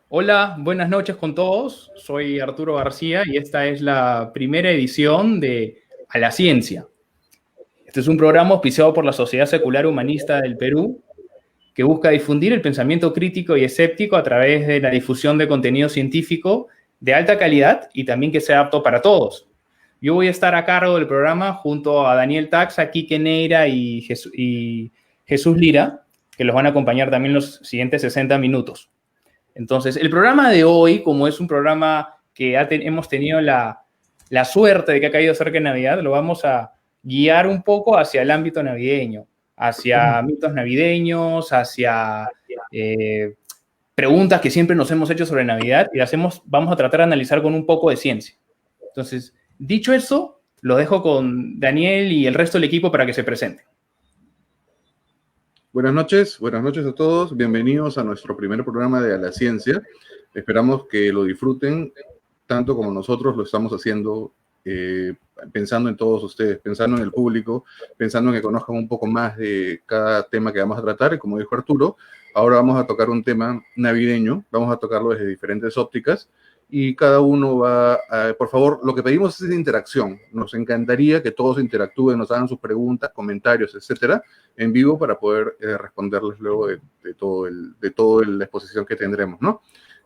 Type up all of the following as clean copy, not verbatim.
Hola, buenas noches con todos. Soy Arturo García y esta es la primera edición de A la Ciencia. Este es un programa auspiciado por la Sociedad Secular Humanista del Perú que busca difundir el pensamiento crítico y escéptico a través de la difusión de contenido científico de alta calidad y también que sea apto para todos. Yo voy a estar a cargo del programa junto a Daniel Taxa, Quique Neira y Jesús Lira, que los van a acompañar también los siguientes 60 minutos. Entonces, el programa de hoy, como es un programa que hemos tenido la suerte de que ha caído cerca de Navidad, lo vamos a guiar un poco hacia el ámbito navideño, hacia mitos navideños, hacia preguntas que siempre nos hemos hecho sobre Navidad y vamos a tratar de analizar con un poco de ciencia. Entonces, dicho eso, lo dejo con Daniel y el resto del equipo para que se presente. Buenas noches a todos. Bienvenidos a nuestro primer programa de A la Ciencia. Esperamos que lo disfruten tanto como nosotros lo estamos haciendo, pensando en todos ustedes, pensando en el público, pensando en que conozcan un poco más de cada tema que vamos a tratar. Y como dijo Arturo, ahora vamos a tocar un tema navideño, vamos a tocarlo desde diferentes ópticas. Y cada uno por favor, lo que pedimos es interacción. Nos encantaría que todos interactúen, nos hagan sus preguntas, comentarios, etcétera, en vivo para poder responderles luego de toda la exposición que tendremos, ¿no?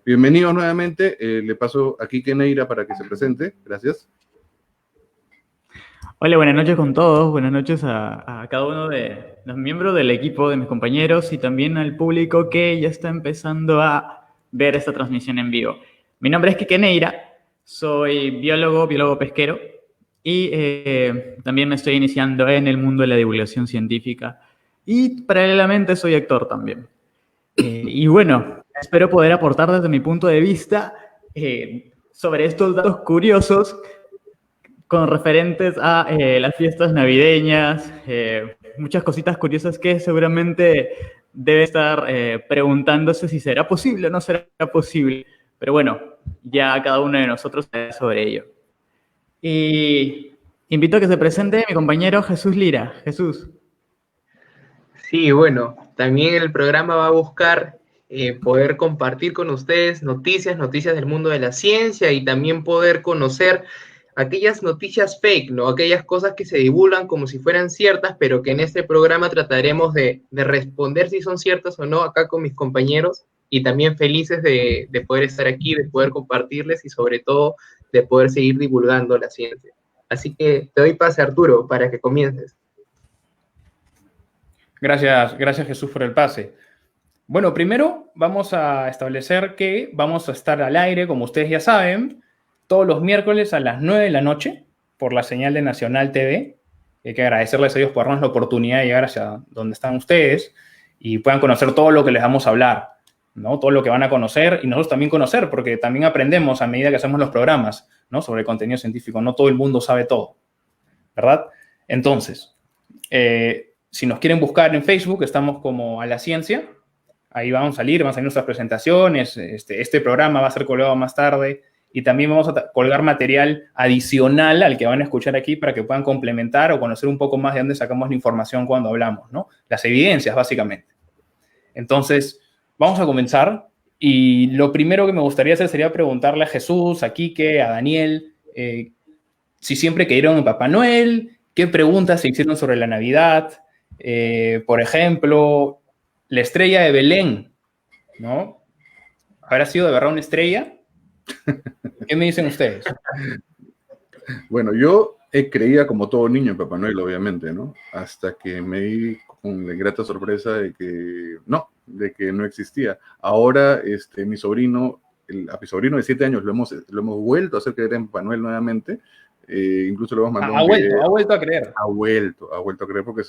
Bienvenidos nuevamente. Le paso a Quique Neira para que se presente. Gracias. Hola, buenas noches con todos. Buenas noches a cada uno de los miembros del equipo, de mis compañeros y también al público que ya está empezando a ver esta transmisión en vivo. Mi nombre es Quique Neira, soy biólogo pesquero y también me estoy iniciando en el mundo de la divulgación científica y paralelamente soy actor también. Y bueno, espero poder aportar desde mi punto de vista sobre estos datos curiosos con referentes a las fiestas navideñas, muchas cositas curiosas que seguramente debe estar preguntándose si será posible o no será posible. Pero bueno, ya cada uno de nosotros sabe sobre ello. Y invito a que se presente mi compañero Jesús Lira. Jesús. Sí, bueno, también el programa va a buscar poder compartir con ustedes noticias del mundo de la ciencia y también poder conocer aquellas noticias fake, ¿no? Aquellas cosas que se divulgan como si fueran ciertas, pero que en este programa trataremos de responder si son ciertas o no acá con mis compañeros y también felices de poder estar aquí, de poder compartirles y sobre todo de poder seguir divulgando la ciencia. Así que te doy pase, Arturo, para que comiences. Gracias Jesús por el pase. Bueno, primero vamos a establecer que vamos a estar al aire, como ustedes ya saben, todos los miércoles a las 9 de la noche por la señal de Nacional TV. Hay que agradecerles a ellos por darnos la oportunidad de llegar hacia donde están ustedes y puedan conocer todo lo que les vamos a hablar, ¿no? Todo lo que van a conocer y nosotros también conocer, porque también aprendemos a medida que hacemos los programas, ¿no? Sobre contenido científico. No todo el mundo sabe todo, ¿verdad? Entonces, si nos quieren buscar en Facebook, estamos como A la Ciencia. Ahí van a salir nuestras presentaciones, este programa va a ser colgado más tarde y también vamos a colgar material adicional al que van a escuchar aquí para que puedan complementar o conocer un poco más de dónde sacamos la información cuando hablamos, ¿no? Las evidencias, básicamente. Entonces, vamos a comenzar y lo primero que me gustaría hacer sería preguntarle a Jesús, a Quique, a Daniel, si siempre creyeron en Papá Noel, qué preguntas se hicieron sobre la Navidad, por ejemplo, la estrella de Belén, ¿no? ¿Habrá sido de verdad una estrella? ¿Qué me dicen ustedes? Bueno, yo creía como todo niño en Papá Noel, obviamente, ¿no? Hasta que me di con la grata sorpresa de que no existía. Ahora, a mi sobrino de 7 años lo hemos vuelto a hacer creer en Papá Noel nuevamente. Incluso le hemos mandado un video. Ha vuelto a creer. Ha vuelto a creer porque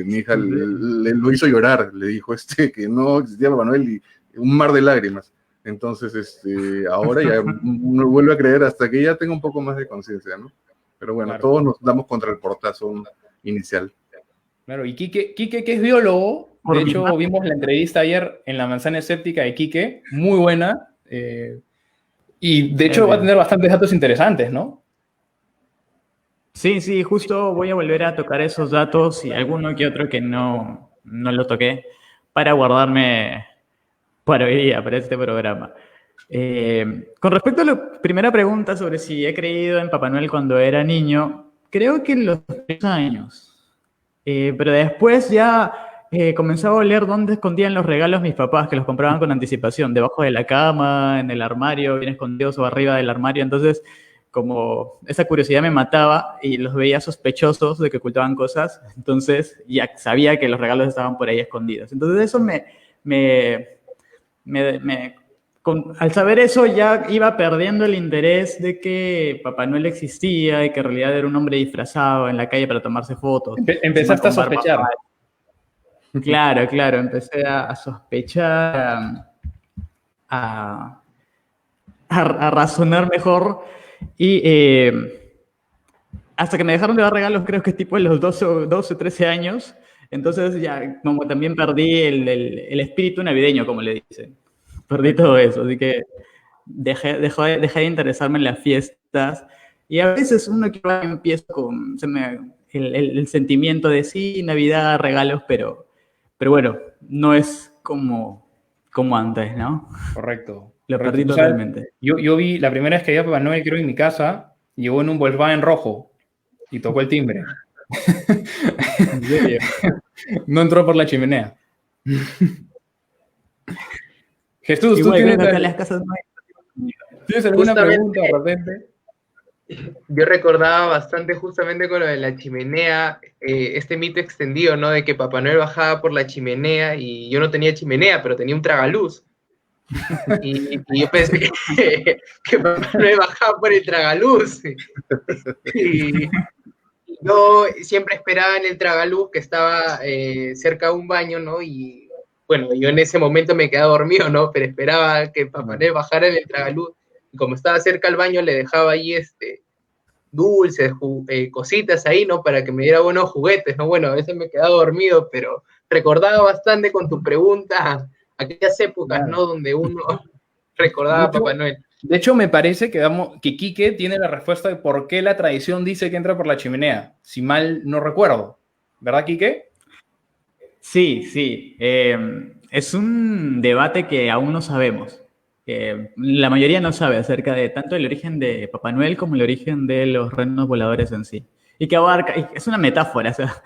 mi hija lo hizo llorar, le dijo que no existía Papá Noel y un mar de lágrimas. Entonces, ahora ya uno vuelve a creer hasta que ya tenga un poco más de conciencia, ¿no? Pero bueno, claro, todos nos damos contra el portazo inicial. Claro, y Quique, que es biólogo, de hecho vimos la entrevista ayer en La Manzana Escéptica de Quique, muy buena, y de hecho va a tener bastantes datos interesantes, ¿no? Sí, justo voy a volver a tocar esos datos y alguno que otro que no lo toqué para guardarme para hoy día, para este programa. Con respecto a la primera pregunta sobre si he creído en Papá Noel cuando era niño, creo que en los 3 años. Pero después ya comenzaba a oler dónde escondían los regalos mis papás, que los compraban con anticipación, debajo de la cama, en el armario, bien escondidos o arriba del armario. Entonces, como esa curiosidad me mataba y los veía sospechosos de que ocultaban cosas, entonces ya sabía que los regalos estaban por ahí escondidos. Entonces eso al saber eso ya iba perdiendo el interés de que Papá Noel existía y que en realidad era un hombre disfrazado en la calle para tomarse fotos. Empezaste a sospechar. Claro, claro, empecé a sospechar, a razonar mejor y hasta que me dejaron de dar regalos, creo que tipo en los 12 13 años, entonces ya como también perdí el espíritu navideño, como le dicen. Perdí todo eso, así que dejé de interesarme en las fiestas y a veces uno que va empieza con el sentimiento de sí, Navidad, regalos, pero bueno, no es como antes, ¿no? Correcto. Lo perdí totalmente. Yo vi la primera vez que había Papá Noel, creo, en mi casa, llegó en un Volkswagen rojo y tocó el timbre. ¿En serio? No entró por la chimenea. Jesús, ¿tú Igual, tienes, creo que acá en las casas no hay. ¿tienes alguna Justamente, pregunta de repente? yo recordaba bastante justamente con lo de la chimenea, este mito extendido, ¿no? De que Papá Noel bajaba por la chimenea y yo no tenía chimenea, pero tenía un tragaluz. Y yo pensé que Papá Noel bajaba por el tragaluz. Y yo siempre esperaba en el tragaluz que estaba cerca de un baño, ¿no? Y bueno, yo en ese momento me quedaba dormido, ¿no? Pero esperaba que Papá Noel bajara en el tragaluz. Y como estaba cerca al baño, le dejaba ahí dulces, cositas ahí, ¿no? Para que me diera buenos juguetes, ¿no? Bueno, a veces me quedaba dormido, pero recordaba bastante con tu pregunta aquellas épocas, Claro. ¿no? Donde uno recordaba a Papá Noel. De hecho, me parece que Quique tiene la respuesta de por qué la tradición dice que entra por la chimenea, si mal no recuerdo. ¿Verdad, Quique? Sí, sí. Es un debate que aún no sabemos. La mayoría no sabe acerca de tanto el origen de Papá Noel como el origen de los renos voladores en sí. Y que abarca, es una metáfora, o sea,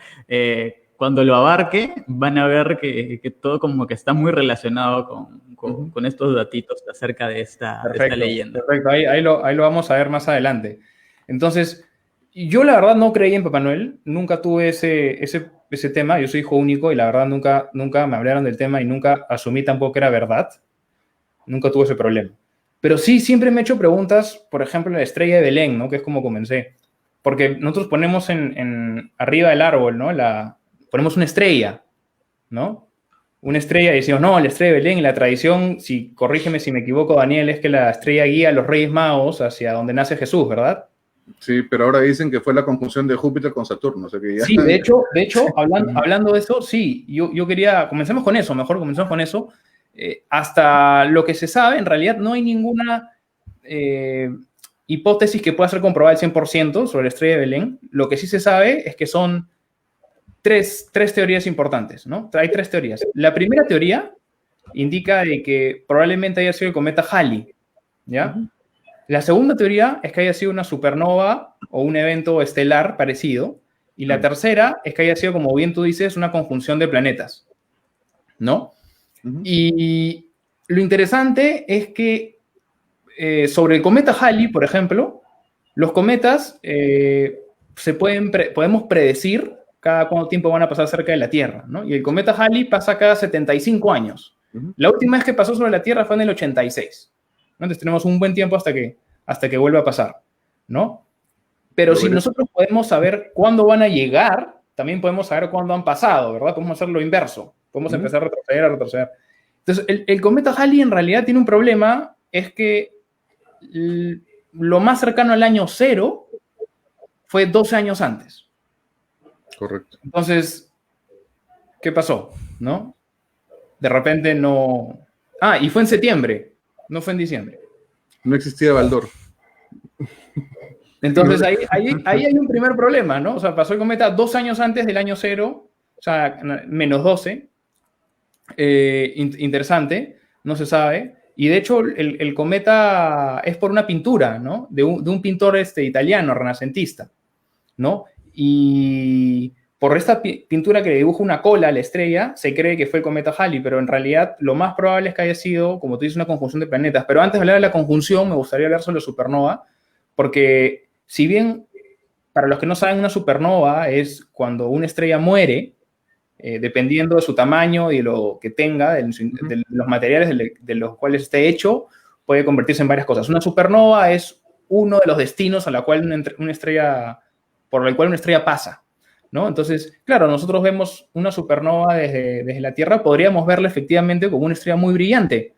cuando lo abarque van a ver que todo como que está muy relacionado con estos datitos acerca de esta leyenda. Perfecto, ahí lo vamos a ver más adelante. Entonces, yo la verdad no creí en Papá Noel, nunca tuve ese tema, yo soy hijo único y la verdad nunca me hablaron del tema y nunca asumí tampoco que era verdad. Nunca tuve ese problema. Pero sí, siempre me he hecho preguntas, por ejemplo, la estrella de Belén, ¿no? Que es como comencé. Porque nosotros ponemos arriba del árbol, ¿no? Ponemos una estrella, ¿no? Una estrella y decimos, no, la estrella de Belén, la tradición, corrígeme si me equivoco, Daniel, es que la estrella guía a los Reyes Magos hacia donde nace Jesús, ¿verdad? Sí, pero ahora dicen que fue la conjunción de Júpiter con Saturno. O sea que ya... Sí, de hecho hablando de eso, sí, yo quería, comencemos con eso, hasta lo que se sabe, en realidad no hay ninguna hipótesis que pueda ser comprobada al 100% sobre la estrella de Belén. Lo que sí se sabe es que son tres teorías importantes, ¿no? Hay tres teorías. La primera teoría indica de que probablemente haya sido el cometa Halley, ¿ya? La segunda teoría es que haya sido una supernova o un evento estelar parecido. Y la tercera es que haya sido, como bien tú dices, una conjunción de planetas, ¿no? Y lo interesante es que sobre el cometa Halley, por ejemplo, los cometas podemos predecir cada cuánto tiempo van a pasar cerca de la Tierra, ¿no? Y el cometa Halley pasa cada 75 años. La última vez que pasó sobre la Tierra fue en el 86. ¿No? Entonces tenemos un buen tiempo hasta que vuelva a pasar, ¿no? Pero si nosotros podemos saber cuándo van a llegar, también podemos saber cuándo han pasado, ¿verdad? Podemos hacer lo inverso. Podemos empezar a retroceder. Entonces, el cometa Halley en realidad tiene un problema, es que lo más cercano al año 0 fue 12 años antes. Correcto. Entonces, ¿qué pasó? ¿No? De repente no... Ah, y fue en septiembre, no fue en diciembre. No existía Baldor. Entonces ahí hay un primer problema, ¿no? O sea, pasó el cometa 2 años antes del año 0, o sea, menos 12. Interesante, no se sabe. Y de hecho, el cometa es por una pintura, ¿no? De un pintor italiano, renacentista, ¿no? Y por esta pintura que le dibuja una cola a la estrella, se cree que fue el cometa Halley, pero en realidad lo más probable es que haya sido, como tú dices, una conjunción de planetas. Pero antes de hablar de la conjunción, me gustaría hablar sobre la supernova, porque si bien, para los que no saben, una supernova es cuando una estrella muere, dependiendo de su tamaño y de lo que tenga, de los materiales de los cuales esté hecho, puede convertirse en varias cosas. Una supernova es uno de los destinos a la cual una estrella, por el cual una estrella pasa, ¿no? Entonces, claro, nosotros vemos una supernova desde la Tierra, podríamos verla efectivamente como una estrella muy brillante,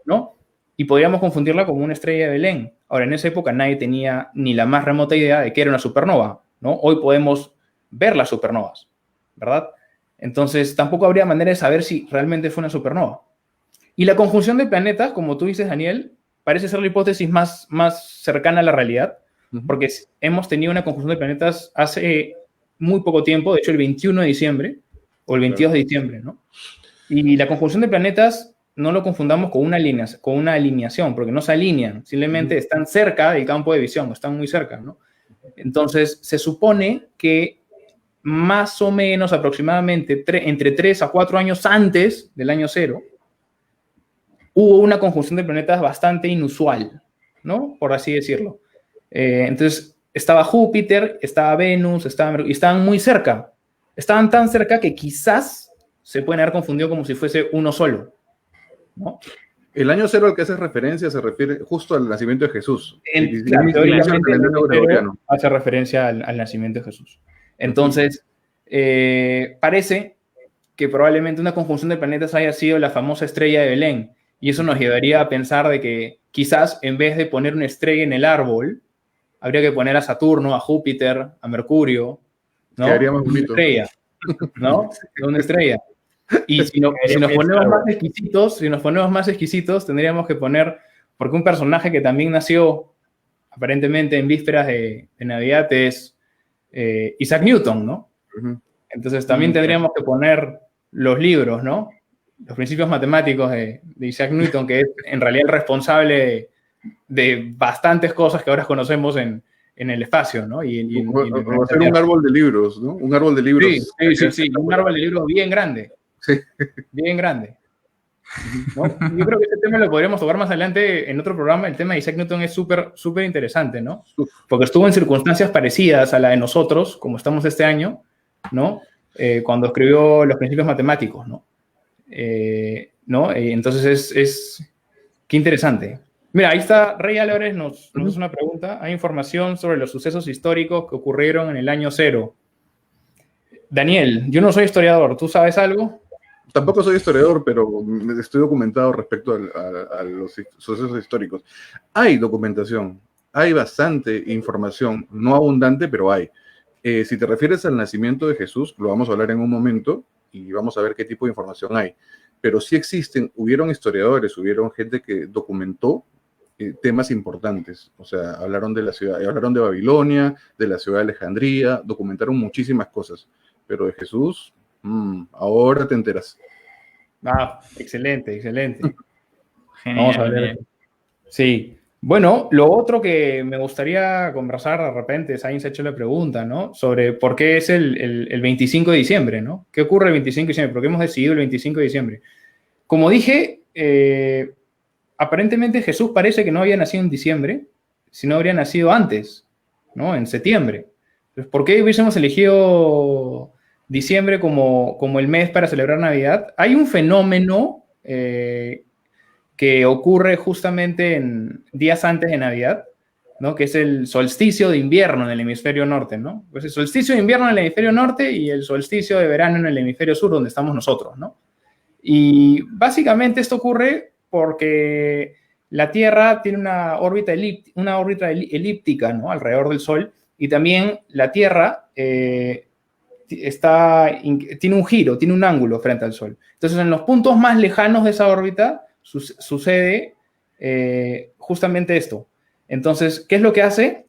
¿no? Y podríamos confundirla como una estrella de Belén. Ahora, en esa época nadie tenía ni la más remota idea de que era una supernova, ¿no? Hoy podemos ver las supernovas, ¿verdad? Entonces, tampoco habría manera de saber si realmente fue una supernova. Y la conjunción de planetas, como tú dices, Daniel, parece ser la hipótesis más cercana a la realidad, porque hemos tenido una conjunción de planetas hace muy poco tiempo, de hecho el 21 de diciembre, o el 22 de diciembre, ¿no? Y la conjunción de planetas no lo confundamos con una alineación, porque no se alinean, simplemente están cerca del campo de visión, están muy cerca, ¿no? Entonces, se supone que más o menos aproximadamente entre 3 a 4 años antes del año cero, hubo una conjunción de planetas bastante inusual, ¿no? Por así decirlo. Entonces, estaba Júpiter, estaba Venus, y estaban muy cerca. Estaban tan cerca que quizás se pueden haber confundido como si fuese uno solo, ¿no? El año cero al que hace referencia se refiere justo al nacimiento de Jesús. Claro, teóricamente el año cero hace referencia al nacimiento de Jesús. Entonces, parece que probablemente una conjunción de planetas haya sido la famosa estrella de Belén. Y eso nos llevaría a pensar de que quizás en vez de poner una estrella en el árbol, habría que poner a Saturno, a Júpiter, a Mercurio, ¿no? Quedaría más bonito. Una estrella, ¿no? Una estrella. Y si nos ponemos más exquisitos, tendríamos que poner, porque un personaje que también nació aparentemente en vísperas de Navidad es Isaac Newton, ¿no? Entonces también tendríamos que poner los libros, ¿no? Los principios matemáticos de Isaac Newton, que es en realidad el responsable de bastantes cosas que ahora conocemos en el espacio, ¿no? Va a ser un árbol de libros, ¿no? Un árbol de libros. Sí, un árbol de libros bien grande. Sí. Bien grande. ¿No? Yo creo que este tema lo podríamos tocar más adelante en otro programa. El tema de Isaac Newton es súper interesante, ¿no? Porque estuvo en circunstancias parecidas a la de nosotros, como estamos este año, ¿no? Cuando escribió los principios matemáticos, ¿no? Entonces qué interesante. Mira, ahí está, Rey Álvarez nos hace una pregunta. Hay información sobre los sucesos históricos que ocurrieron en el año cero. Daniel, yo no soy historiador, ¿tú sabes algo? Tampoco soy historiador, pero estoy documentado respecto a los sucesos históricos. Hay documentación, hay bastante información, no abundante, pero hay. Si te refieres al nacimiento de Jesús, lo vamos a hablar en un momento y vamos a ver qué tipo de información hay. Pero sí hubieron historiadores, hubieron gente que documentó temas importantes. O sea, hablaron de la ciudad, hablaron de Babilonia, de la ciudad de Alejandría, documentaron muchísimas cosas. Pero de Jesús, ahora te enteras. Excelente. Genial, Vamos a ver. Sí. Bueno, lo otro que me gustaría conversar de repente, Sainz ha hecho la pregunta, ¿no? Sobre por qué es el 25 de diciembre, ¿no? ¿Qué ocurre el 25 de diciembre? ¿Por qué hemos decidido el 25 de diciembre? Como dije, aparentemente Jesús parece que no había nacido en diciembre, sino habría nacido antes, ¿no? En septiembre. Entonces, ¿por qué hubiésemos elegido diciembre como el mes para celebrar Navidad? Hay un fenómeno que ocurre justamente en días antes de Navidad, ¿no? Que es el solsticio de invierno en el hemisferio norte, ¿no? Pues el solsticio de invierno en el hemisferio norte y el solsticio de verano en el hemisferio sur, donde estamos nosotros, ¿no? Y básicamente esto ocurre porque la Tierra tiene una órbita elíptica, ¿no? Alrededor del Sol, y también la Tierra tiene un giro, tiene un ángulo frente al Sol. Entonces, en los puntos más lejanos de esa órbita sucede justamente esto. Entonces, ¿qué es lo que hace?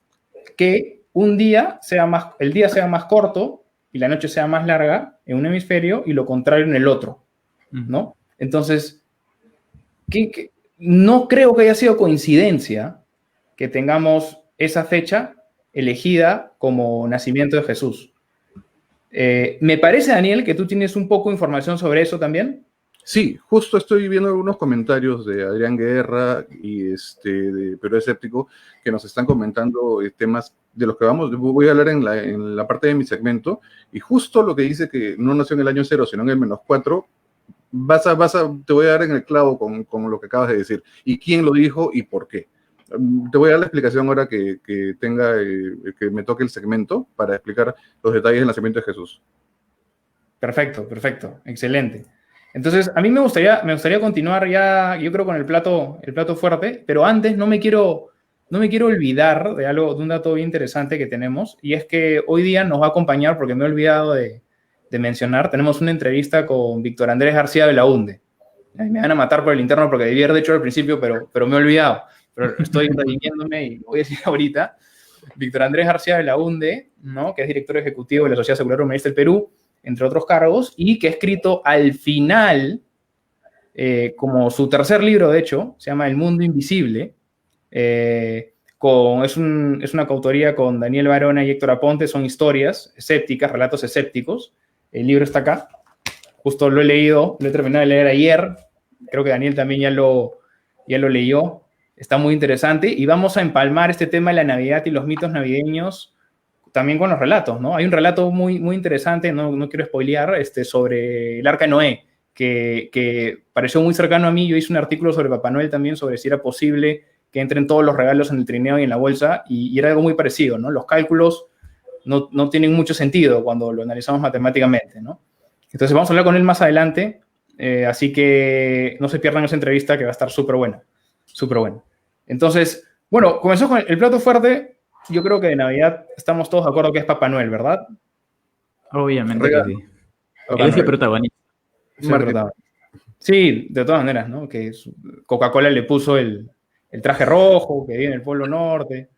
Que el día sea más corto y la noche sea más larga en un hemisferio y lo contrario en el otro, ¿no? Entonces, no creo que haya sido coincidencia que tengamos esa fecha elegida como nacimiento de Jesús. Me parece, Daniel, que tú tienes un poco de información sobre eso también. Sí, justo estoy viendo algunos comentarios de Adrián Guerra y de Perú Escéptico que nos están comentando temas de los que voy a hablar en la parte de mi segmento, y justo lo que dice que no nació en el año 0, sino en el -4, te voy a dar en el clavo con lo que acabas de decir, y quién lo dijo y por qué. Te voy a dar la explicación ahora que me toque el segmento para explicar los detalles del nacimiento de Jesús. Perfecto, excelente. Entonces, a mí me gustaría continuar ya, yo creo, con el plato fuerte, pero antes no me quiero olvidar de un dato bien interesante que tenemos, y es que hoy día nos va a acompañar, porque me he olvidado de mencionar, tenemos una entrevista con Víctor Andrés García Belaúnde. Me van a matar por el interno porque debí haber dicho al principio, pero me he olvidado. Pero estoy redimiéndome y lo voy a decir ahorita. Víctor Andrés García Belaúnde, ¿no?, que es director ejecutivo de la Sociedad Secular Humanista del Perú, entre otros cargos, y que ha escrito al final, como su tercer libro, de hecho, se llama El Mundo Invisible, es una coautoría con Daniel Barona y Héctor Aponte, son historias escépticas, relatos escépticos. El libro está acá, justo lo he leído, lo he terminado de leer ayer, creo que Daniel también ya lo leyó, está muy interesante, y vamos a empalmar este tema de la Navidad y los mitos navideños también con los relatos, ¿no? Hay un relato muy, muy interesante, no quiero spoilear, sobre el Arca de Noé, que pareció muy cercano a mí. Yo hice un artículo sobre Papá Noel también, sobre si era posible que entren todos los regalos en el trineo y en la bolsa, y era algo muy parecido, ¿no? Los cálculos no tienen mucho sentido cuando lo analizamos matemáticamente, ¿no? Entonces vamos a hablar con él más adelante, así que no se pierdan esa entrevista, que va a estar súper buena, súper buena. Entonces, bueno, comenzó con el plato fuerte. Yo creo que de Navidad estamos todos de acuerdo que es Papá Noel, ¿verdad? Obviamente que sí. Papá Él es el Noel. protagonista. Sí, de todas maneras, ¿no? Que Coca-Cola le puso el traje rojo, que vive en el Polo Norte,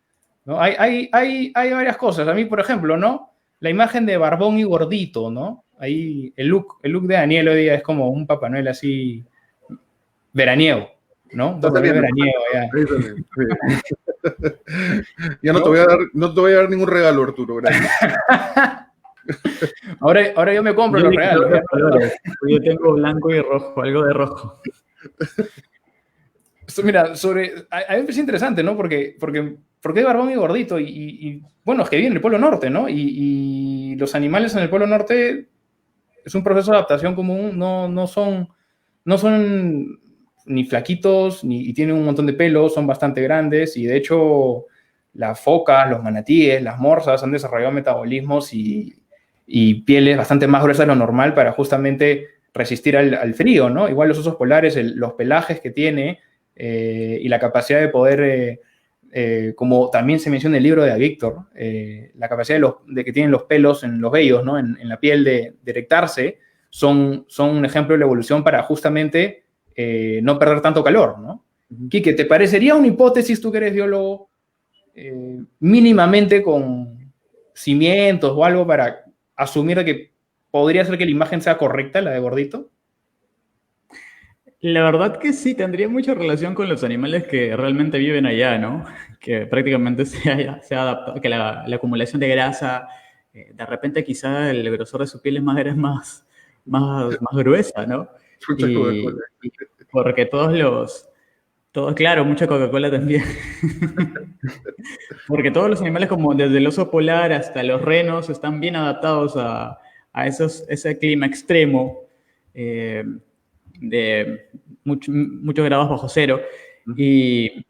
¿no? Hay varias cosas. A mí, por ejemplo, ¿no?, la imagen de barbón y gordito, ¿no? Ahí el look de Daniel hoy día es como un Papá Noel así veraniego, ¿no? Un Papá Noel veraniego, ya. Ya no te voy a dar ningún regalo, Arturo, gracias. Ahora yo me compro los regalos. Yo tengo blanco y rojo, algo de rojo. Mira, a mí me parece interesante, ¿no? Porque hay barbón y gordito, y bueno, es que vive en el Polo Norte, ¿no? Y los animales en el Polo Norte es un proceso de adaptación común, no son ni flaquitos, y tienen un montón de pelos, son bastante grandes, y de hecho las focas, los manatíes, las morsas han desarrollado metabolismos y pieles bastante más gruesas de lo normal para justamente resistir al frío, ¿no? Igual los osos polares, los pelajes que tiene, y la capacidad de poder, como también se menciona en el libro de Víctor, la capacidad de que tienen los pelos en los vellos, ¿no?, en la piel de erectarse, son un ejemplo de la evolución para justamente no perder tanto calor, ¿no? Quique, ¿te parecería una hipótesis, tú que eres biólogo, mínimamente con cimientos o algo, para asumir que podría ser que la imagen sea correcta, la de gordito? La verdad que sí, tendría mucha relación con los animales que realmente viven allá, ¿no? Que prácticamente se ha adaptado, que la acumulación de grasa, de repente quizá el grosor de su piel es más gruesa, ¿no? Y porque claro, mucha Coca-Cola también. Porque todos los animales, como desde el oso polar hasta los renos, están bien adaptados a ese clima extremo, de muchos grados bajo cero. Y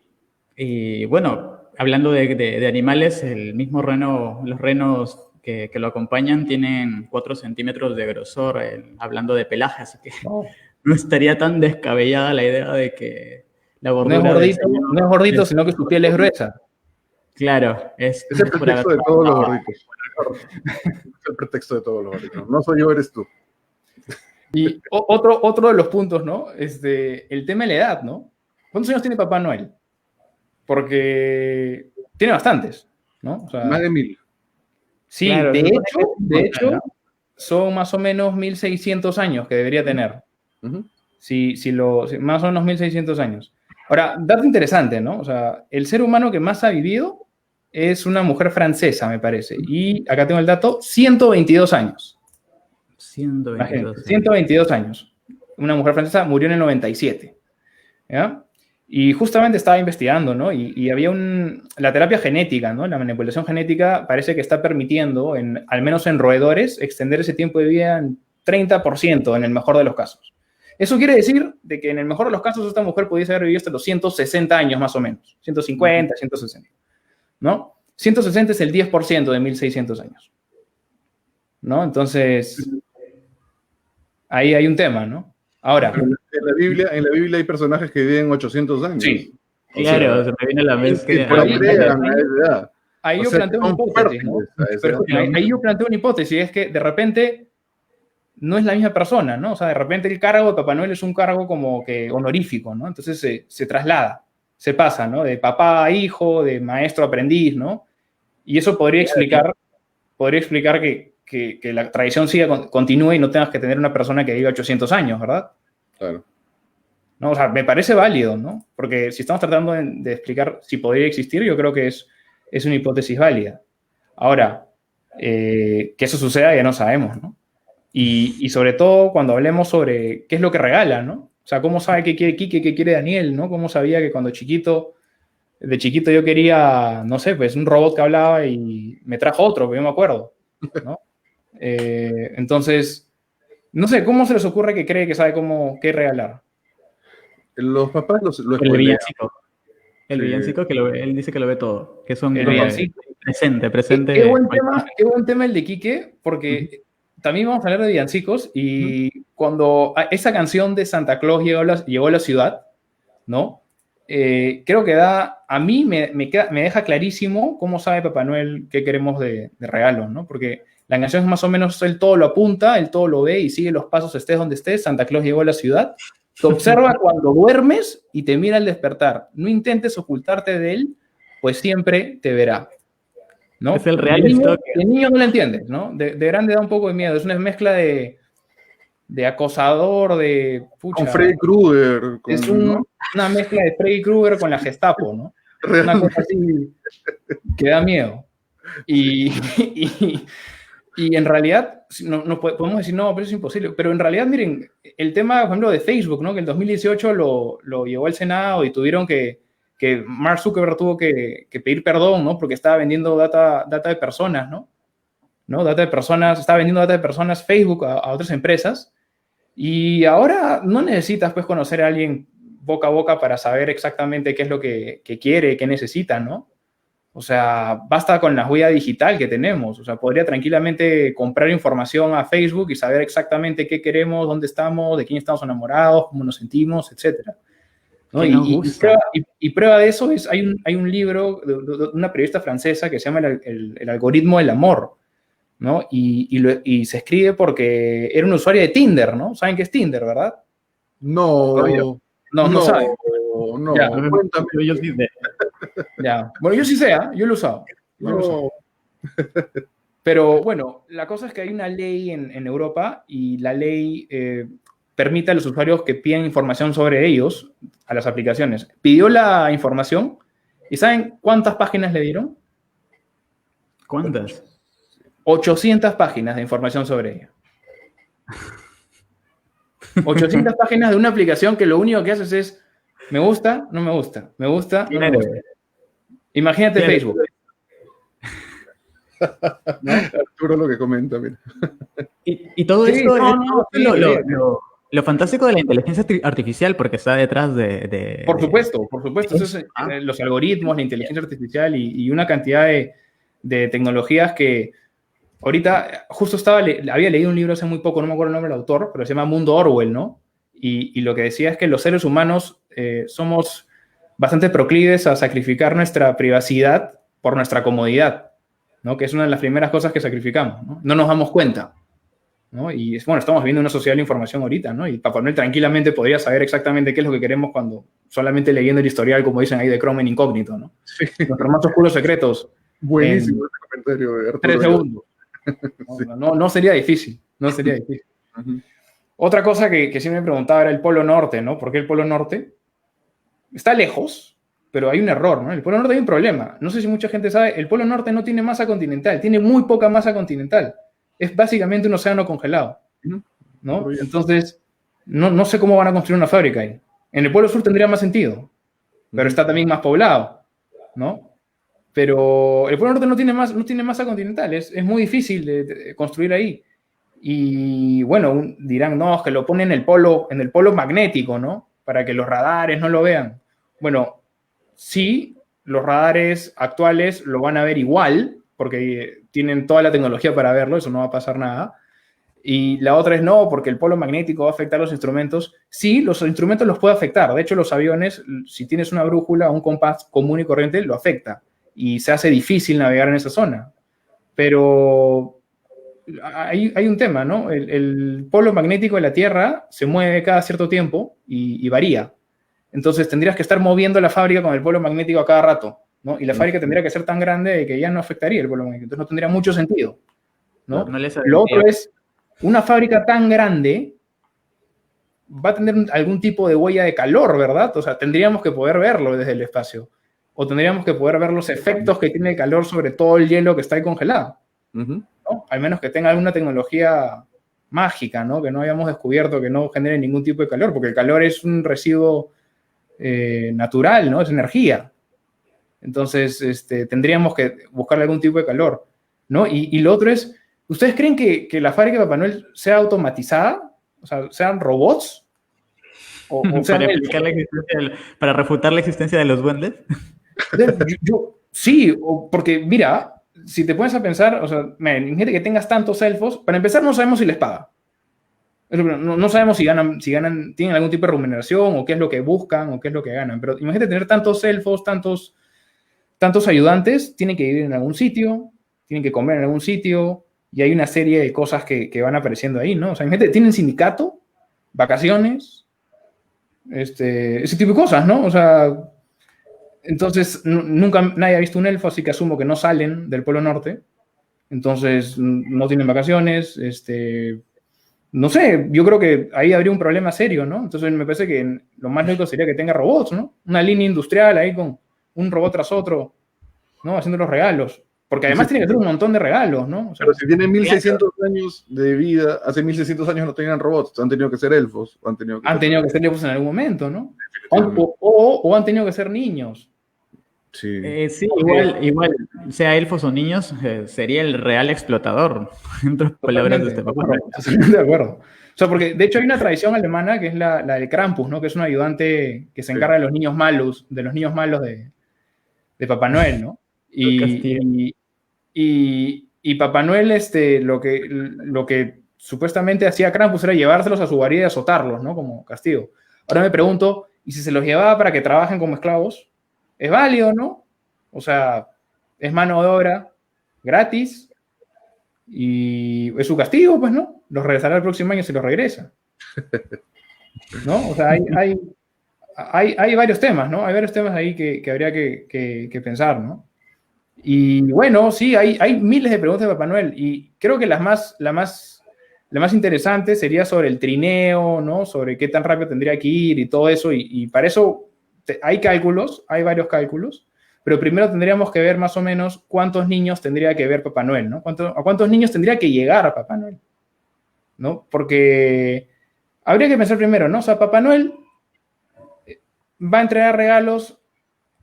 bueno, hablando de animales, el mismo reno, los renos que lo acompañan tienen 4 centímetros de grosor, hablando de pelaje, así que no estaría tan descabellada la idea de que la gordura... No es gordito, sino que su piel es gruesa. Claro, es el pretexto de todos los gorditos. Es el pretexto de todos los gorditos. No soy yo, eres tú. Y otro de los puntos, ¿no? El tema de la edad, ¿no? ¿Cuántos años tiene Papá Noel? Porque tiene bastantes, ¿no? O sea, más de 1000. Sí, claro, de hecho, son más o menos 1600 años que debería tener. Más o menos 1600 años. Ahora, dato interesante, ¿no? O sea, el ser humano que más ha vivido es una mujer francesa, me parece. Y acá tengo el dato, 122 años. 122. 122 años. Una mujer francesa murió en el 97. ¿Ya? Y justamente estaba investigando, ¿no? Y había la terapia genética, ¿no? La manipulación genética parece que está permitiendo, al menos en roedores, extender ese tiempo de vida en 30% en el mejor de los casos. Eso quiere decir de que en el mejor de los casos esta mujer pudiese haber vivido hasta los 160 años más o menos. 150, 160. ¿No? 160 es el 10% de 1600 años. ¿No? Entonces, ahí hay un tema, ¿no? Ahora. En la Biblia hay personajes que viven 800 años. Sí. Claro, se me viene a la mente. Ahí yo planteo una hipótesis, ¿no? Ahí yo planteo una hipótesis, es que de repente no es la misma persona, ¿no? O sea, de repente el cargo de Papá Noel es un cargo como que honorífico, ¿no? Entonces se traslada, se pasa, ¿no? De papá a hijo, de maestro a aprendiz, ¿no? Y eso podría explicar que la tradición continúe y no tengas que tener una persona que viva 800 años, ¿verdad? Claro. No, o sea, me parece válido, ¿no? Porque si estamos tratando de explicar si podría existir, yo creo que es una hipótesis válida. Ahora, que eso suceda ya no sabemos, ¿no? Y sobre todo cuando hablemos sobre qué es lo que regala, ¿no? O sea, cómo sabe qué quiere Quique, qué quiere Daniel, ¿no? Cómo sabía que cuando de chiquito yo quería, no sé, pues un robot que hablaba y me trajo otro, que yo me acuerdo, ¿no? Entonces, no sé, ¿cómo se les ocurre que cree que sabe qué regalar? Los papás lo el villancico. El villancico que él dice que lo ve todo. Que son el villancico. Presente. Qué buen tema el de Quique, porque también vamos a hablar de villancicos y cuando esa canción de Santa Claus llegó a la ciudad, ¿no? Creo que a mí me deja clarísimo cómo sabe Papá Noel qué queremos de regalos, ¿no? Porque la canción es más o menos, él todo lo apunta, él todo lo ve y sigue los pasos, estés donde estés, Santa Claus llegó a la ciudad, te observa cuando duermes y te mira al despertar. No intentes ocultarte de él, pues siempre te verá, ¿no? Es el real stock. De niño no lo entiendes, ¿no? De grande da un poco de miedo, es una mezcla de acosador, con Freddy Krueger. Es una mezcla de Freddy Krueger con la Gestapo, ¿no? Una cosa así que da miedo. Y en realidad, no podemos decir, no, pero eso es imposible. Pero en realidad, miren, el tema, por ejemplo, de Facebook, ¿no? Que en 2018 lo llevó al Senado y tuvieron que Mark Zuckerberg tuvo que pedir perdón, ¿no? Porque estaba vendiendo data de personas, ¿no? Data de personas, estaba vendiendo data de personas Facebook a otras empresas. Y ahora no necesitas, pues, conocer a alguien boca a boca para saber exactamente qué es lo que quiere, qué necesita, ¿no? O sea, basta con la huella digital que tenemos. O sea, podría tranquilamente comprar información a Facebook y saber exactamente qué queremos, dónde estamos, de quién estamos enamorados, cómo nos sentimos, etc. ¿No? Y prueba de eso es, hay un libro de una periodista francesa que se llama El algoritmo del amor, ¿no? Y se escribe porque era un usuario de Tinder, ¿no? ¿Saben qué es Tinder, verdad? No saben. No, ya, cuéntame. Yo sí sé. Ya. Bueno, yo sí sé, yo lo he usado. Pero bueno, la cosa es que hay una ley en Europa y la ley permite a los usuarios que pidan información sobre ellos a las aplicaciones. Pidió la información y ¿saben cuántas páginas le dieron? ¿Cuántas? 800 páginas de información sobre ella. 800 páginas de una aplicación que lo único que haces es me gusta, no me gusta, me gusta, no me gusta. Imagínate Facebook. ¿No? Arturo lo que comenta, mira. Y todo esto lo fantástico de la inteligencia artificial, porque está detrás de... Por supuesto. Eso es, los algoritmos, la inteligencia artificial y una cantidad de tecnologías que ahorita, justo había leído un libro hace muy poco, no me acuerdo el nombre del autor, pero se llama Mundo Orwell, ¿no? Y lo que decía es que los seres humanos somos bastante proclives a sacrificar nuestra privacidad por nuestra comodidad, ¿no? Que es una de las primeras cosas que sacrificamos, ¿no? No nos damos cuenta, ¿no? Y bueno, estamos viviendo una sociedad de la información ahorita, ¿no? Y Papá Noel tranquilamente podría saber exactamente qué es lo que queremos cuando solamente leyendo el historial, como dicen ahí, de Chrome en incógnito, ¿no? Sí. Nuestros más oscuros secretos. Buenísimo este comentario de Arturo. 3 segundos. No sería difícil, no sería difícil. Otra cosa que sí me preguntaba era el Polo Norte, ¿no? ¿Por qué el Polo Norte? Está lejos, pero hay un error, ¿no? En el Polo Norte hay un problema. No sé si mucha gente sabe, el Polo Norte no tiene masa continental, tiene muy poca masa continental. Es básicamente un océano congelado, ¿no? Entonces, no sé cómo van a construir una fábrica ahí. En el Polo Sur tendría más sentido, pero está también más poblado, ¿no? Pero el Polo Norte no tiene masa continental, es muy difícil de construir ahí. Y bueno, dirán, no, es que lo ponen en el polo magnético, ¿no? Para que los radares no lo vean. Bueno, sí, los radares actuales lo van a ver igual, porque tienen toda la tecnología para verlo, eso no va a pasar nada. Y la otra es no, porque el polo magnético va a afectar los instrumentos. Sí, los instrumentos los puede afectar. De hecho, los aviones, si tienes una brújula o un compás común y corriente, lo afecta. Y se hace difícil navegar en esa zona. Pero hay un tema, ¿no? El polo magnético de la Tierra se mueve cada cierto tiempo y varía. Entonces tendrías que estar moviendo la fábrica con el polo magnético a cada rato, ¿no? Y la fábrica tendría que ser tan grande que ya no afectaría el polo magnético. Entonces no tendría mucho sentido, ¿no? No les Lo otro es, una fábrica tan grande va a tener algún tipo de huella de calor, ¿verdad? O sea, tendríamos que poder verlo desde el espacio. O tendríamos que poder ver los efectos que tiene el calor sobre todo el hielo que está ahí congelado. ¿No? Al menos que tenga alguna tecnología mágica, ¿no? Que no hayamos descubierto, que no genere ningún tipo de calor, porque el calor es un residuo natural, ¿no? Es energía. Entonces, tendríamos que buscarle algún tipo de calor, ¿no? Y lo otro es, ¿ustedes creen que la fábrica de Papá Noel sea automatizada? O sea, ¿sean robots? ¿O para refutar la existencia de los duendes? Sí, porque mira, si te pones a pensar, o sea, imagínate que tengas tantos elfos, para empezar no sabemos si les paga. No sabemos si ganan, tienen algún tipo de remuneración o qué es lo que buscan o qué es lo que ganan. Pero imagínate tener tantos elfos, tantos ayudantes, tienen que vivir en algún sitio, tienen que comer en algún sitio y hay una serie de cosas que van apareciendo ahí, ¿no? O sea, imagínate, tienen sindicato, vacaciones, ese tipo de cosas, ¿no? O sea, entonces nunca nadie ha visto un elfo, así que asumo que no salen del Polo Norte. Entonces no tienen vacaciones, no sé, yo creo que ahí habría un problema serio, ¿no? Entonces me parece que lo más lógico sería que tenga robots, ¿no? Una línea industrial ahí con un robot tras otro, ¿no? Haciendo los regalos. Porque además tiene que tener un montón de regalos, ¿no? O sea, pero si tienen 1600 años de vida, hace 1600 años no tenían robots, han tenido que ser elfos. Han tenido que ser elfos en algún momento, ¿no? O han tenido que ser niños. Sí, sí, igual, sea elfos o niños, sería el real explotador, en otras palabras de este papá. De acuerdo. O sea, porque de hecho hay una tradición alemana que es la del Krampus, ¿no? Que es un ayudante que se encarga de los niños malos, de Papá Noel, ¿no? Y Papá Noel, lo que supuestamente hacía Krampus era llevárselos a su guarida y azotarlos, ¿no? Como castigo. Ahora me pregunto, ¿y si se los llevaba para que trabajen como esclavos? ¿Es válido, no? O sea, es mano de obra gratis y es su castigo, pues, ¿no? Los regresará el próximo año si los regresa. ¿No? O sea, hay varios temas, ¿no? Hay varios temas ahí que habría que pensar, ¿no? Y bueno, sí, hay miles de preguntas de Papá Noel y creo que la más interesante sería sobre el trineo, ¿no? Sobre qué tan rápido tendría que ir y todo eso. Y para eso hay cálculos, hay varios cálculos, pero primero tendríamos que ver más o menos cuántos niños tendría que ver Papá Noel, ¿no? ¿A cuántos niños tendría que llegar a Papá Noel? ¿No? Porque habría que pensar primero, ¿no? O sea, Papá Noel va a entregar regalos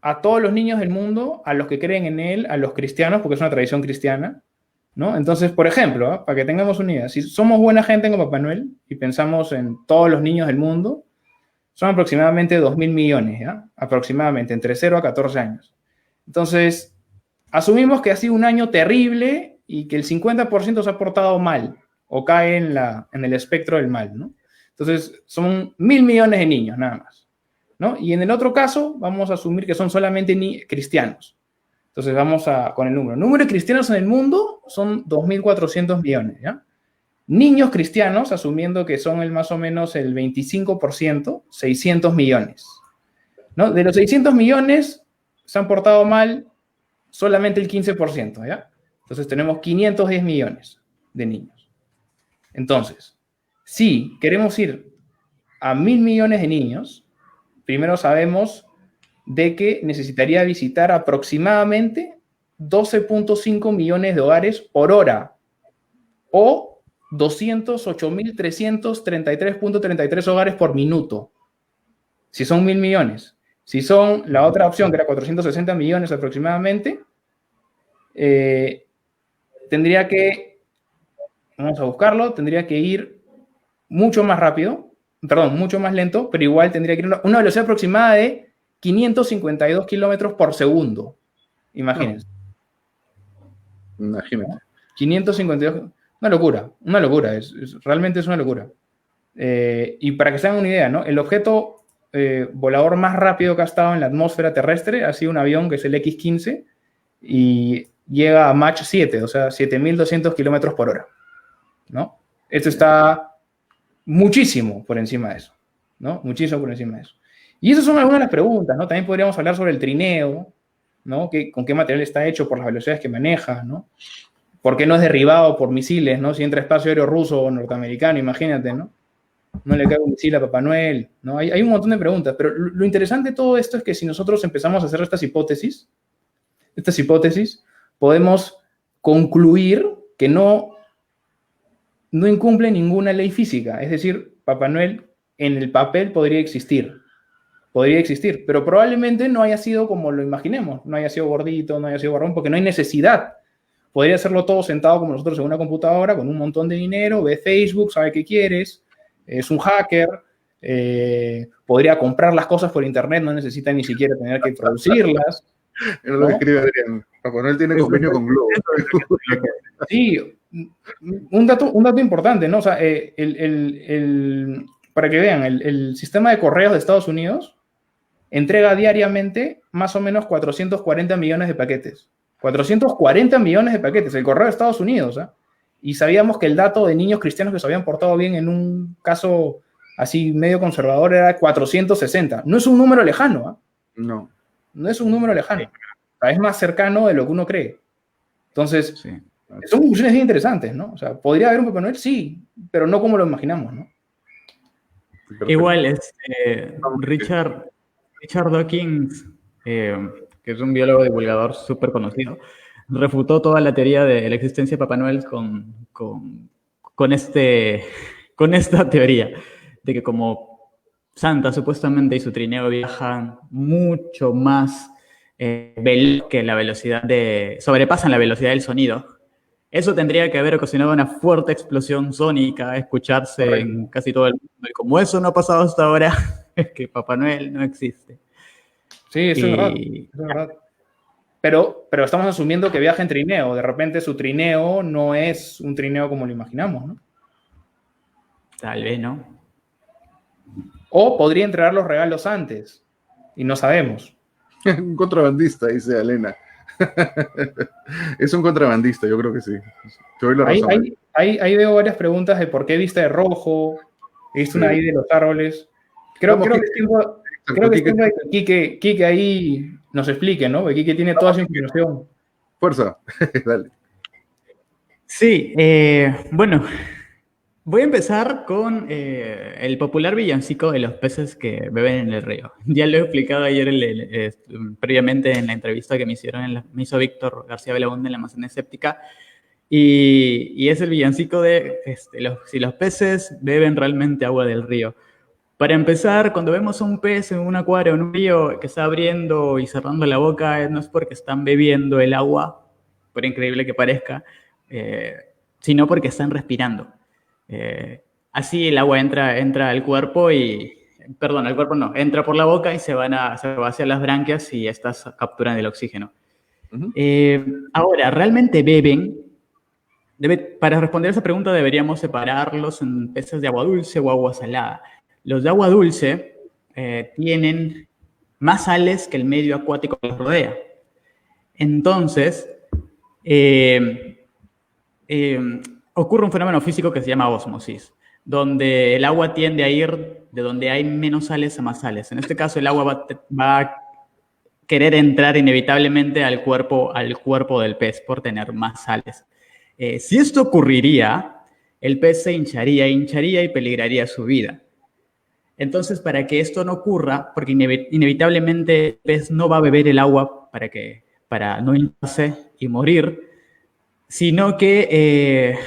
a todos los niños del mundo, a los que creen en él, a los cristianos, porque es una tradición cristiana, ¿no? Entonces, por ejemplo, para que tengamos una idea, si somos buena gente con Papá Noel y pensamos en todos los niños del mundo, son aproximadamente 2.000 millones, ¿ya? Aproximadamente, entre 0 a 14 años. Entonces, asumimos que ha sido un año terrible y que el 50% se ha portado mal o cae en el espectro del mal, ¿no? Entonces, son 1.000 millones de niños, nada más, ¿no? Y en el otro caso, vamos a asumir que son solamente cristianos. Entonces, vamos con el número. El número de cristianos en el mundo son 2.400 millones, ¿ya? Niños cristianos, asumiendo que son más o menos el 25%, 600 millones. ¿No? De los 600 millones se han portado mal solamente el 15%, ¿ya? Entonces tenemos 510 millones de niños. Entonces, si queremos ir a 1.000 millones de niños, primero sabemos de que necesitaría visitar aproximadamente 12.5 millones de hogares por hora, o 208.333.33 hogares por minuto, si son 1.000 millones. Si son la otra opción, que era 460 millones aproximadamente, tendría que, vamos a buscarlo, tendría que ir mucho más rápido, perdón, mucho más lento, pero igual tendría que ir a una velocidad aproximada de 552 kilómetros por segundo. Imagínense. Imagínate. 552, una locura, realmente es una locura. Y para que se hagan una idea, ¿no? El objeto volador más rápido que ha estado en la atmósfera terrestre ha sido un avión que es el X-15 y llega a Mach 7, o sea, 7.200 kilómetros por hora, ¿no? Esto está muchísimo por encima de eso, ¿no? Muchísimo por encima de eso. Y esas son algunas de las preguntas, ¿no? También podríamos hablar sobre el trineo, ¿no? ¿Con qué material está hecho por las velocidades que maneja, ¿no? ¿Por qué no es derribado por misiles, ¿no? Si entra espacio aéreo ruso o norteamericano, imagínate, ¿no? No le cae un misil a Papá Noel, ¿no? Hay un montón de preguntas, pero lo interesante de todo esto es que si nosotros empezamos a hacer estas hipótesis, podemos concluir que no incumple ninguna ley física. Es decir, Papá Noel en el papel podría existir, pero probablemente no haya sido como lo imaginemos, no haya sido gordito, no haya sido barbón, porque no hay necesidad. Podría hacerlo todo sentado como nosotros en una computadora, con un montón de dinero, ve Facebook, sabe qué quieres, es un hacker, podría comprar las cosas por internet, no necesita ni siquiera tener que producirlas. Es lo que escribe Adrián. Papá Noel tiene convenio con Globo. Sí, un dato importante, ¿no? O sea, para que vean, el sistema de correos de Estados Unidos entrega diariamente más o menos 440 millones de paquetes. 440 millones de paquetes, el correo de Estados Unidos, ¿eh? Y sabíamos que el dato de niños cristianos que se habían portado bien en un caso así medio conservador era 460. No es un número lejano, ¿eh? No. No es un número lejano. O sea, es más cercano de lo que uno cree. Entonces, sí, son conclusiones bien interesantes, ¿no? O sea, ¿podría haber un Papá Noel? Sí, pero no como lo imaginamos, ¿no? Igual, Richard Dawkins, que es un biólogo divulgador súper conocido, refutó toda la teoría de la existencia de Papá Noel con esta teoría de que como Santa supuestamente y su trineo viajan mucho más veloz que la velocidad sobrepasan la velocidad del sonido. Eso tendría que haber ocasionado una fuerte explosión sónica, escucharse en casi todo el mundo. Y como eso no ha pasado hasta ahora, es que Papá Noel no existe. Sí, eso es verdad. Pero estamos asumiendo que viaja en trineo. De repente su trineo no es un trineo como lo imaginamos, ¿no? Tal vez, ¿no? O podría entregar los regalos antes. Y no sabemos. Un contrabandista, dice Elena. Es un contrabandista, yo creo que sí. Te doy la razón. Ahí veo varias preguntas de por qué viste de rojo. Viste una ahí de los árboles. Creo que es tiempo de que Quique ahí nos explique, ¿no? Porque Quique tiene toda su información. Fuerza, dale. Sí, bueno, voy a empezar con el popular villancico de los peces que beben en el río. Ya lo he explicado ayer previamente en la entrevista que me hizo Víctor García Belaúnde en la Amazonía Escéptica. Y es el villancico de si los peces beben realmente agua del río. Para empezar, cuando vemos un pez en un acuario, en un río que está abriendo y cerrando la boca, no es porque están bebiendo el agua, por increíble que parezca, sino porque están respirando. Así el agua entra al cuerpo al cuerpo no, entra por la boca y se va hacia las branquias y estas capturan el oxígeno. Ahora, ¿realmente beben? Para responder a esa pregunta deberíamos separarlos en peces de agua dulce o agua salada. Los de agua dulce tienen más sales que el medio acuático que los rodea. Entonces, ocurre un fenómeno físico que se llama ósmosis, donde el agua tiende a ir de donde hay menos sales a más sales. En este caso, el agua va a querer entrar inevitablemente al cuerpo del pez por tener más sales. Si esto ocurriría, el pez se hincharía y peligraría su vida. Entonces, para que esto no ocurra, porque inevitablemente el pez no va a beber el agua para no hincharse y morir, sino que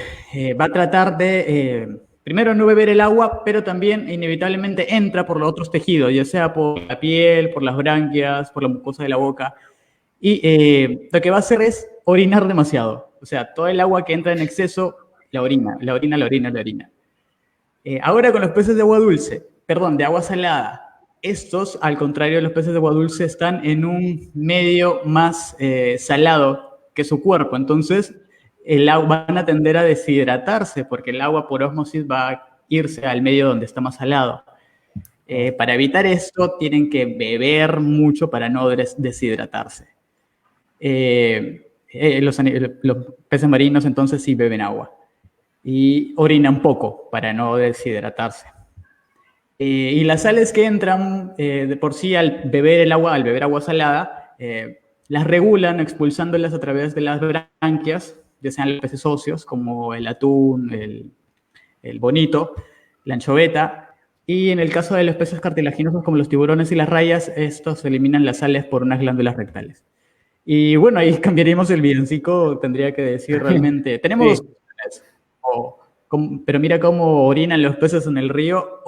va a tratar de, primero, no beber el agua, pero también inevitablemente entra por los otros tejidos, ya sea por la piel, por las branquias, por la mucosa de la boca, y lo que va a hacer es orinar demasiado. O sea, todo el agua que entra en exceso, la orina. Ahora con los peces de agua dulce, perdón, de agua salada, estos, al contrario de los peces de agua dulce, están en un medio más salado que su cuerpo. Entonces, van a tender a deshidratarse porque el agua por ósmosis va a irse al medio donde está más salado. Para evitar esto, tienen que beber mucho para no deshidratarse. Los peces marinos entonces sí beben agua y orinan poco para no deshidratarse. Y las sales que entran de por sí al beber agua salada, las regulan expulsándolas a través de las branquias, ya sean los peces óseos como el atún, el bonito, la anchoveta, y en el caso de los peces cartilaginosos como los tiburones y las rayas, estos eliminan las sales por unas glándulas rectales. Y bueno, ahí cambiaríamos el villancico, tendría que decir realmente, tenemos dos opciones, pero mira cómo orinan los peces en el río,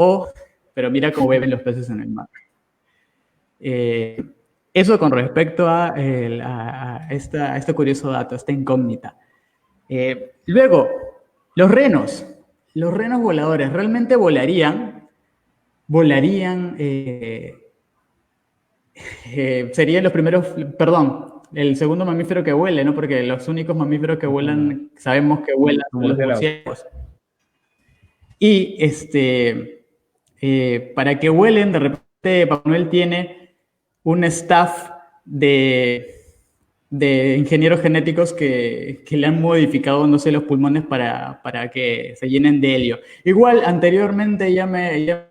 pero mira cómo beben los peces en el mar. Eso con respecto a este curioso dato, esta incógnita. Luego, los renos voladores, ¿realmente volarían? Serían los primeros, perdón, el segundo mamífero que vuele, ¿no? Porque los únicos mamíferos que vuelan, sabemos que vuelan son los murciélagos. Y para que vuelen, de repente Papá Noel tiene un staff de ingenieros genéticos que le han modificado, no sé, los pulmones para que se llenen de helio. Igual, anteriormente ya me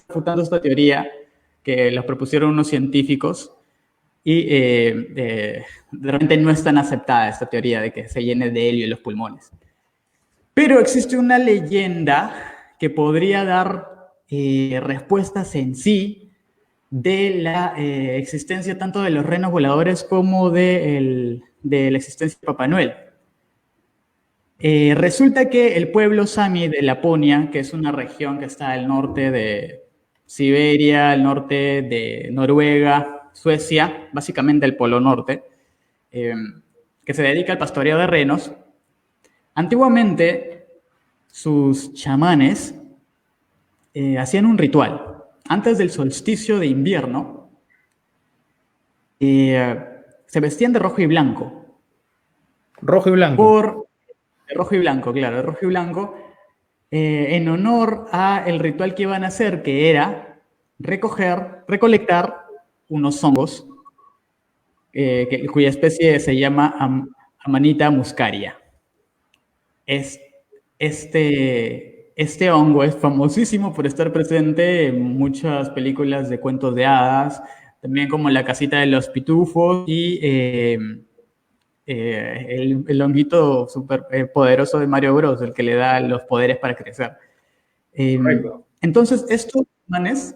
refutando esta teoría que los propusieron unos científicos y de repente no es tan aceptada esta teoría de que se llene de helio los pulmones. Pero existe una leyenda que podría dar respuestas en sí de la existencia tanto de los renos voladores como de la existencia de Papá Noel. Resulta que el pueblo Sami de Laponia, que es una región que está al norte de Siberia, al norte de Noruega, Suecia, básicamente el Polo Norte, que se dedica al pastoreo de renos, antiguamente sus chamanes hacían un ritual. Antes del solsticio de invierno, se vestían de rojo y blanco. Rojo y blanco. De rojo y blanco, claro, de rojo y blanco, en honor al ritual que iban a hacer, que era recolectar unos hongos, cuya especie se llama Amanita muscaria. Este hongo es famosísimo por estar presente en muchas películas de cuentos de hadas, también como La casita de los pitufos y el honguito súper poderoso de Mario Bros, el que le da los poderes para crecer. Entonces, estos manes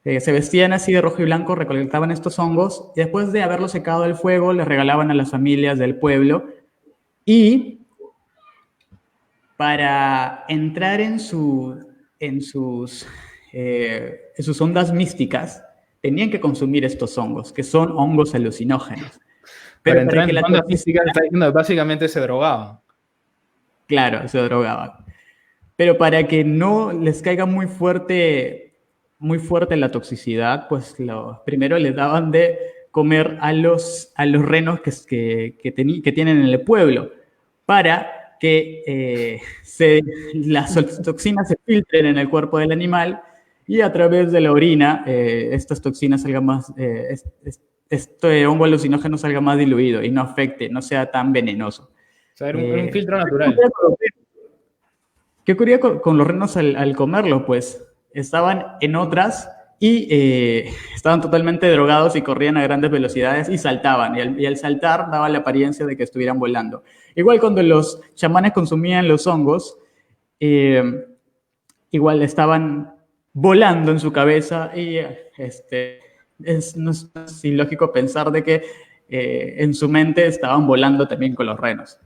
se vestían así de rojo y blanco, recolectaban estos hongos y después de haberlos secado al fuego, les regalaban a las familias del pueblo y para entrar en sus ondas místicas, tenían que consumir estos hongos, que son hongos alucinógenos. Pero para entrar en ondas místicas, básicamente se drogaban. Claro, se drogaban. Pero para que no les caiga muy fuerte la toxicidad, pues primero les daban de comer a los renos que tienen en el pueblo, para que las toxinas se filtren en el cuerpo del animal y a través de la orina estas toxinas salgan más, este hongo alucinógeno salga más diluido y no afecte, no sea tan venenoso. O sea, era un filtro natural. ¿Qué ocurría con los renos al comerlo? Pues estaban en otras y estaban totalmente drogados y corrían a grandes velocidades y saltaban. Y al saltar daba la apariencia de que estuvieran volando. Igual cuando los chamanes consumían los hongos, igual estaban volando en su cabeza y no es ilógico pensar de que en su mente estaban volando también con los renos.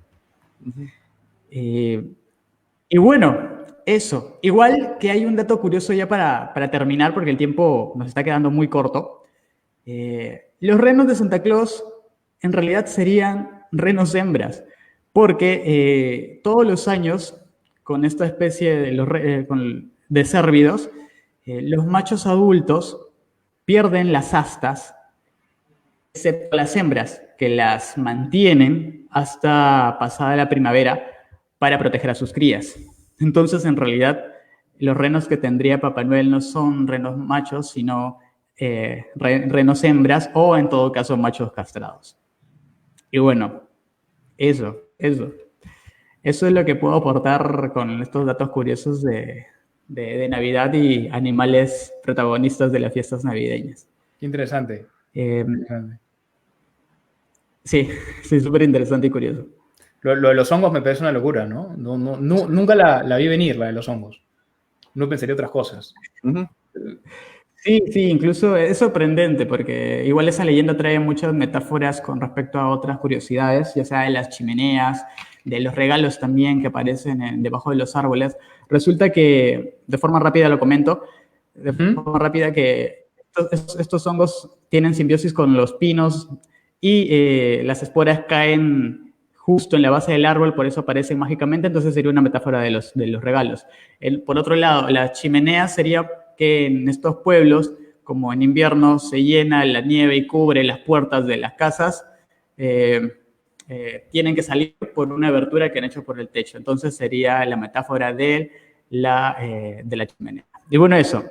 Y bueno, eso. Igual que hay un dato curioso ya para terminar, porque el tiempo nos está quedando muy corto. Los renos de Santa Claus en realidad serían renos hembras, porque todos los años, con esta especie de cérvidos, los machos adultos pierden las astas, excepto las hembras, que las mantienen hasta pasada la primavera para proteger a sus crías. Entonces, en realidad, los renos que tendría Papá Noel no son renos machos, sino renos hembras o, en todo caso, machos castrados. Y bueno, eso es lo que puedo aportar con estos datos curiosos de Navidad y animales protagonistas de las fiestas navideñas. Qué interesante. Sí, súper interesante y curioso. Lo de los hongos me parece una locura, ¿no? Nunca la vi venir, la de los hongos. No pensaría otras cosas. Sí, incluso es sorprendente porque igual esa leyenda trae muchas metáforas con respecto a otras curiosidades, ya sea de las chimeneas, de los regalos también que aparecen debajo de los árboles. Resulta que, de forma rápida lo comento, forma rápida que estos hongos tienen simbiosis con los pinos y las esporas caen justo en la base del árbol, por eso aparecen mágicamente, entonces sería una metáfora de los regalos. Por otro lado, la chimenea sería que en estos pueblos, como en invierno se llena la nieve y cubre las puertas de las casas, tienen que salir por una abertura que han hecho por el techo. Entonces sería la metáfora de la chimenea. Y bueno, eso.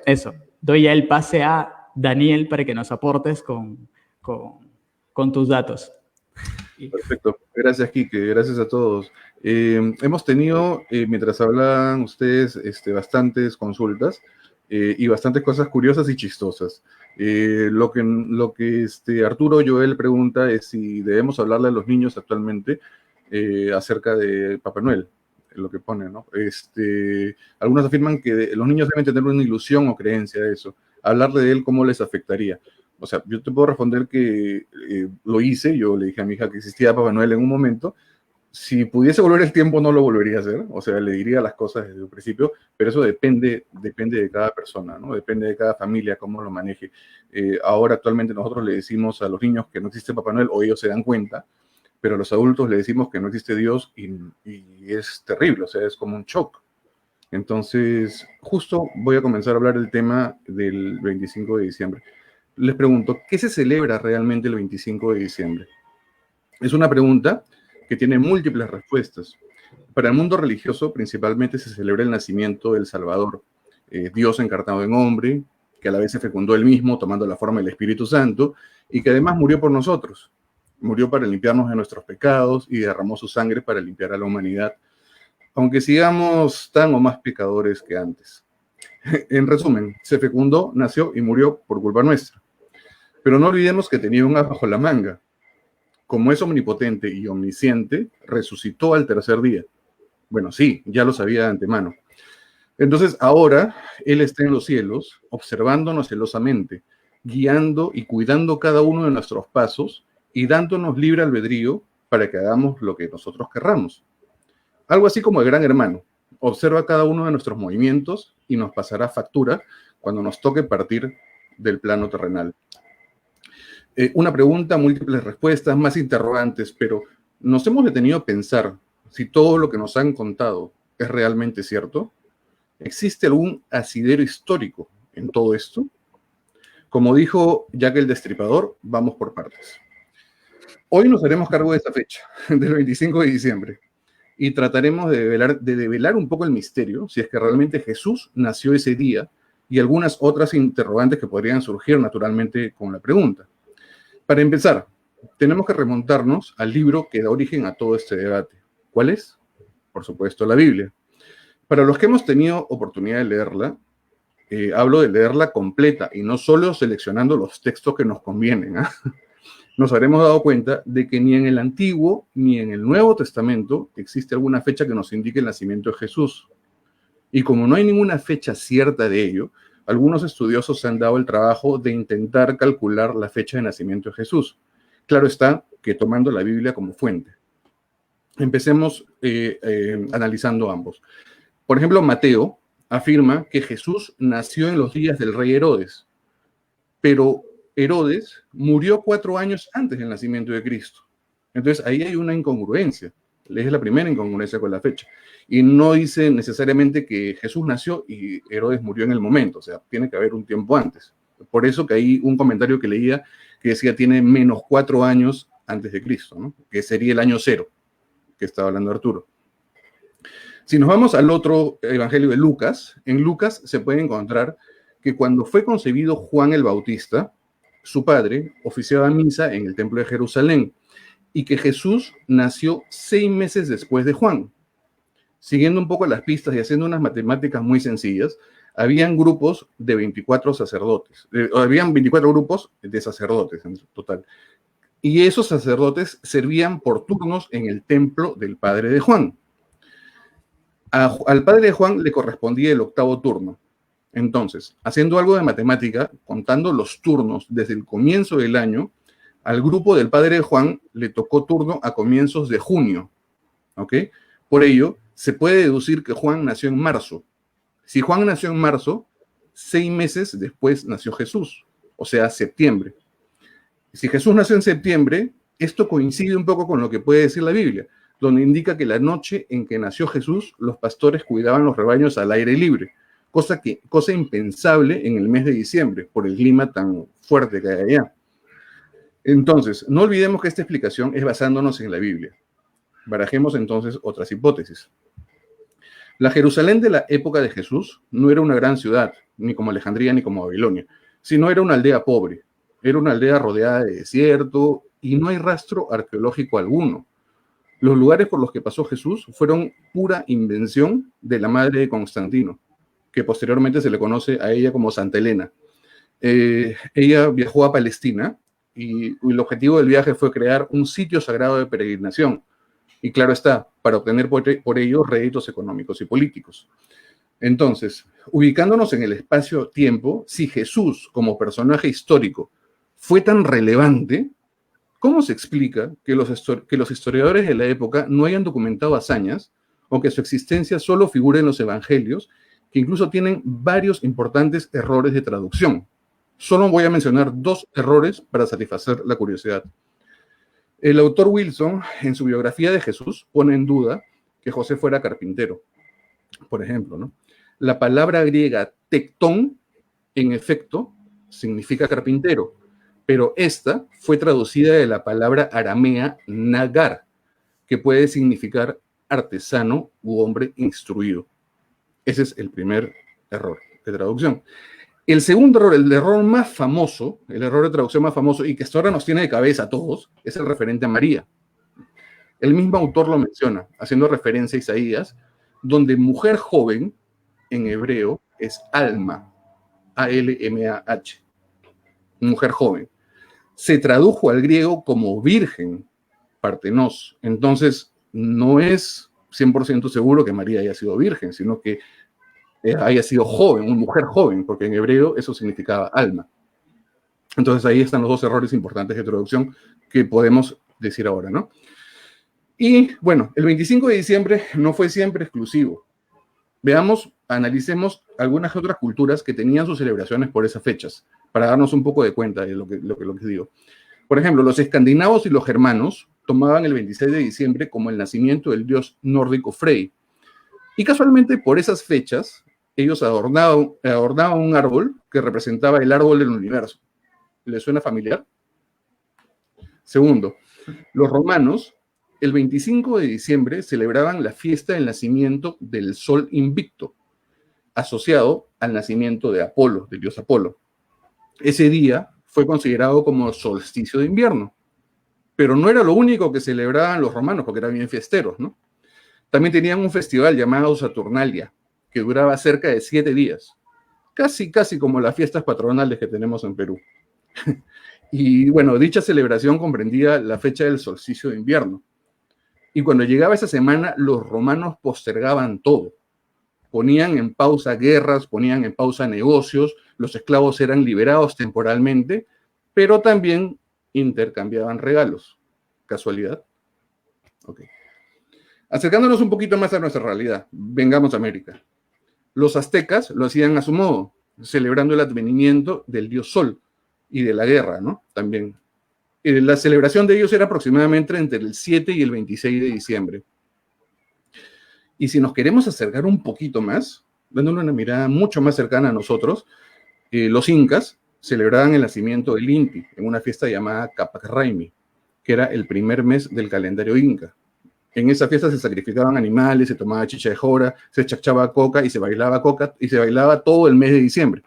Doy ya el pase a Daniel para que nos aportes con tus datos. Perfecto. Gracias, Quique. Gracias a todos. Hemos tenido, mientras hablan ustedes, bastantes consultas y bastantes cosas curiosas y chistosas. Lo que Arturo Joel pregunta es si debemos hablarle a los niños actualmente acerca de Papá Noel, lo que pone, ¿no? Algunos afirman que los niños deben tener una ilusión o creencia de eso. Hablarle de él, ¿cómo les afectaría? O sea, yo te puedo responder que lo hice. Yo le dije a mi hija que existía Papá Noel en un momento. Si pudiese volver el tiempo, no lo volvería a hacer. O sea, le diría las cosas desde un principio, pero eso depende de cada persona, ¿no? Depende de cada familia, cómo lo maneje. Ahora, actualmente, nosotros le decimos a los niños que no existe Papá Noel, o ellos se dan cuenta, pero a los adultos le decimos que no existe Dios y es terrible, o sea, es como un shock. Entonces, justo voy a comenzar a hablar del tema del 25 de diciembre. Les pregunto, ¿qué se celebra realmente el 25 de diciembre? Es una pregunta que tiene múltiples respuestas. Para el mundo religioso, principalmente se celebra el nacimiento del Salvador, Dios encarnado en hombre, que a la vez se fecundó él mismo, tomando la forma del Espíritu Santo, y que además murió por nosotros. Murió para limpiarnos de nuestros pecados y derramó su sangre para limpiar a la humanidad, aunque sigamos tan o más pecadores que antes. En resumen, se fecundó, nació y murió por culpa nuestra. Pero no olvidemos que tenía un as bajo la manga. Como es omnipotente y omnisciente, resucitó al tercer día. Bueno, sí, ya lo sabía de antemano. Entonces, ahora Él está en los cielos, observándonos celosamente, guiando y cuidando cada uno de nuestros pasos y dándonos libre albedrío para que hagamos lo que nosotros querramos. Algo así como el gran hermano. Observa cada uno de nuestros movimientos y nos pasará factura cuando nos toque partir del plano terrenal. Una pregunta, múltiples respuestas, más interrogantes, pero ¿nos hemos detenido a pensar si todo lo que nos han contado es realmente cierto? ¿Existe algún asidero histórico en todo esto? Como dijo Jack el Destripador, vamos por partes. Hoy nos haremos cargo de esta fecha, del 25 de diciembre, y trataremos de develar un poco el misterio, si es que realmente Jesús nació ese día, y algunas otras interrogantes que podrían surgir naturalmente con la pregunta. Para empezar, tenemos que remontarnos al libro que da origen a todo este debate. ¿Cuál es? Por supuesto, la Biblia. Para los que hemos tenido oportunidad de leerla, hablo de leerla completa y no solo seleccionando los textos que nos convienen. Nos habremos dado cuenta de que ni en el Antiguo ni en el Nuevo Testamento existe alguna fecha que nos indique el nacimiento de Jesús. Y como no hay ninguna fecha cierta de ello, algunos estudiosos se han dado el trabajo de intentar calcular la fecha de nacimiento de Jesús. Claro está que tomando la Biblia como fuente. Empecemos analizando ambos. Por ejemplo, Mateo afirma que Jesús nació en los días del rey Herodes, pero Herodes murió 4 años antes del nacimiento de Cristo. Entonces ahí hay una incongruencia. Es la primera incongruencia con la fecha. Y no dice necesariamente que Jesús nació y Herodes murió en el momento. O sea, tiene que haber un tiempo antes. Por eso que hay un comentario que leía que decía tiene menos 4 años antes de Cristo, ¿no? Que sería el año 0, que estaba hablando Arturo. Si nos vamos al otro evangelio de Lucas, en Lucas se puede encontrar que cuando fue concebido Juan el Bautista, su padre oficiaba misa en el templo de Jerusalén y que Jesús nació 6 meses después de Juan. Siguiendo un poco las pistas y haciendo unas matemáticas muy sencillas, habían grupos de 24 sacerdotes. Habían 24 grupos de sacerdotes en total. Y esos sacerdotes servían por turnos en el templo del padre de Juan. Al padre de Juan le correspondía el 8º turno. Entonces, haciendo algo de matemática, contando los turnos desde el comienzo del año, al grupo del padre de Juan le tocó turno a comienzos de junio. ¿Ok? Por ello, se puede deducir que Juan nació en marzo. Si Juan nació en marzo, 6 meses después nació Jesús, o sea, septiembre. Si Jesús nació en septiembre, esto coincide un poco con lo que puede decir la Biblia, donde indica que la noche en que nació Jesús, los pastores cuidaban los rebaños al aire libre, cosa impensable en el mes de diciembre, por el clima tan fuerte que hay allá. Entonces, no olvidemos que esta explicación es basándonos en la Biblia. Barajemos entonces otras hipótesis. La Jerusalén de la época de Jesús no era una gran ciudad, ni como Alejandría ni como Babilonia, sino era una aldea pobre. Era una aldea rodeada de desierto y no hay rastro arqueológico alguno. Los lugares por los que pasó Jesús fueron pura invención de la madre de Constantino, que posteriormente se le conoce a ella como Santa Elena. Ella viajó a Palestina y el objetivo del viaje fue crear un sitio sagrado de peregrinación. Y claro está, para obtener por ello réditos económicos y políticos. Entonces, ubicándonos en el espacio-tiempo, si Jesús como personaje histórico fue tan relevante, ¿cómo se explica que los historiadores de la época no hayan documentado hazañas o que su existencia solo figure en los evangelios, que incluso tienen varios importantes errores de traducción? Solo voy a mencionar 2 errores para satisfacer la curiosidad. El autor Wilson, en su biografía de Jesús, pone en duda que José fuera carpintero, por ejemplo, ¿no? La palabra griega tectón, en efecto, significa carpintero, pero esta fue traducida de la palabra aramea nagar, que puede significar artesano u hombre instruido. Ese es el primer error de traducción. El segundo error, el error más famoso, el error de traducción más famoso y que hasta ahora nos tiene de cabeza a todos, es el referente a María. El mismo autor lo menciona, haciendo referencia a Isaías, donde mujer joven en hebreo es alma, A-L-M-A-H, mujer joven. Se tradujo al griego como virgen, partenos. Entonces, no es 100% seguro que María haya sido virgen, sino que haya sido joven, una mujer joven, porque en hebreo eso significaba alma. Entonces ahí están los 2 errores importantes de traducción que podemos decir ahora, ¿no? Y bueno, el 25 de diciembre no fue siempre exclusivo. Veamos, analicemos algunas otras culturas que tenían sus celebraciones por esas fechas, para darnos un poco de cuenta de lo que digo. Por ejemplo, los escandinavos y los germanos tomaban el 26 de diciembre como el nacimiento del dios nórdico Frey. Y casualmente por esas fechas, ellos adornaban un árbol que representaba el árbol del universo. ¿Les suena familiar? Segundo, los romanos, el 25 de diciembre, celebraban la fiesta del nacimiento del sol invicto, asociado al nacimiento de Apolo, del dios Apolo. Ese día fue considerado como solsticio de invierno, pero no era lo único que celebraban los romanos, porque eran bien fiesteros, ¿no? También tenían un festival llamado Saturnalia, que duraba cerca de 7 días. Casi como las fiestas patronales que tenemos en Perú. Y bueno, dicha celebración comprendía la fecha del solsticio de invierno. Y cuando llegaba esa semana, los romanos postergaban todo. ponían en pausa guerras, ponían en pausa negocios, los esclavos eran liberados temporalmente, pero también intercambiaban regalos. ¿Casualidad? Ok. Acercándonos un poquito más a nuestra realidad, vengamos a América. Los aztecas lo hacían a su modo, celebrando el advenimiento del dios Sol y de la guerra, ¿no? También. La celebración de ellos era aproximadamente entre el 7 y el 26 de diciembre. Y si nos queremos acercar un poquito más, dándole una mirada mucho más cercana a nosotros, los incas celebraban el nacimiento del Inti en una fiesta llamada Capac Raimi, que era el primer mes del calendario inca. En esa fiesta se sacrificaban animales, se tomaba chicha de jora, se chachaba coca y se bailaba todo el mes de diciembre.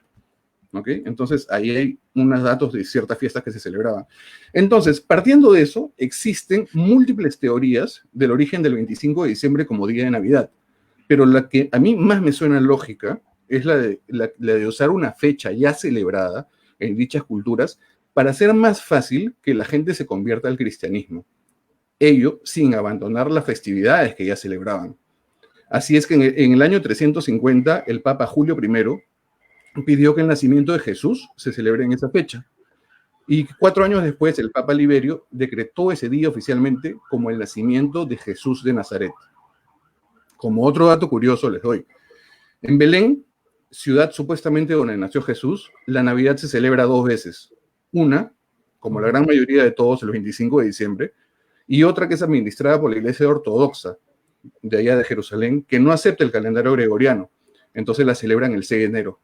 ¿Ok? Entonces, ahí hay unos datos de ciertas fiestas que se celebraban. Entonces, partiendo de eso, existen múltiples teorías del origen del 25 de diciembre como día de Navidad. Pero la que a mí más me suena lógica es la de usar una fecha ya celebrada en dichas culturas para hacer más fácil que la gente se convierta al cristianismo. Ello sin abandonar las festividades que ya celebraban. Así es que en el año 350, el Papa Julio I pidió que el nacimiento de Jesús se celebre en esa fecha. Y 4 años después, el Papa Liberio decretó ese día oficialmente como el nacimiento de Jesús de Nazaret. Como otro dato curioso les doy. En Belén, ciudad supuestamente donde nació Jesús, la Navidad se celebra 2 veces. Una, como la gran mayoría de todos, el 25 de diciembre, y otra que es administrada por la Iglesia Ortodoxa de allá de Jerusalén, que no acepta el calendario gregoriano. Entonces la celebran el 6 de enero.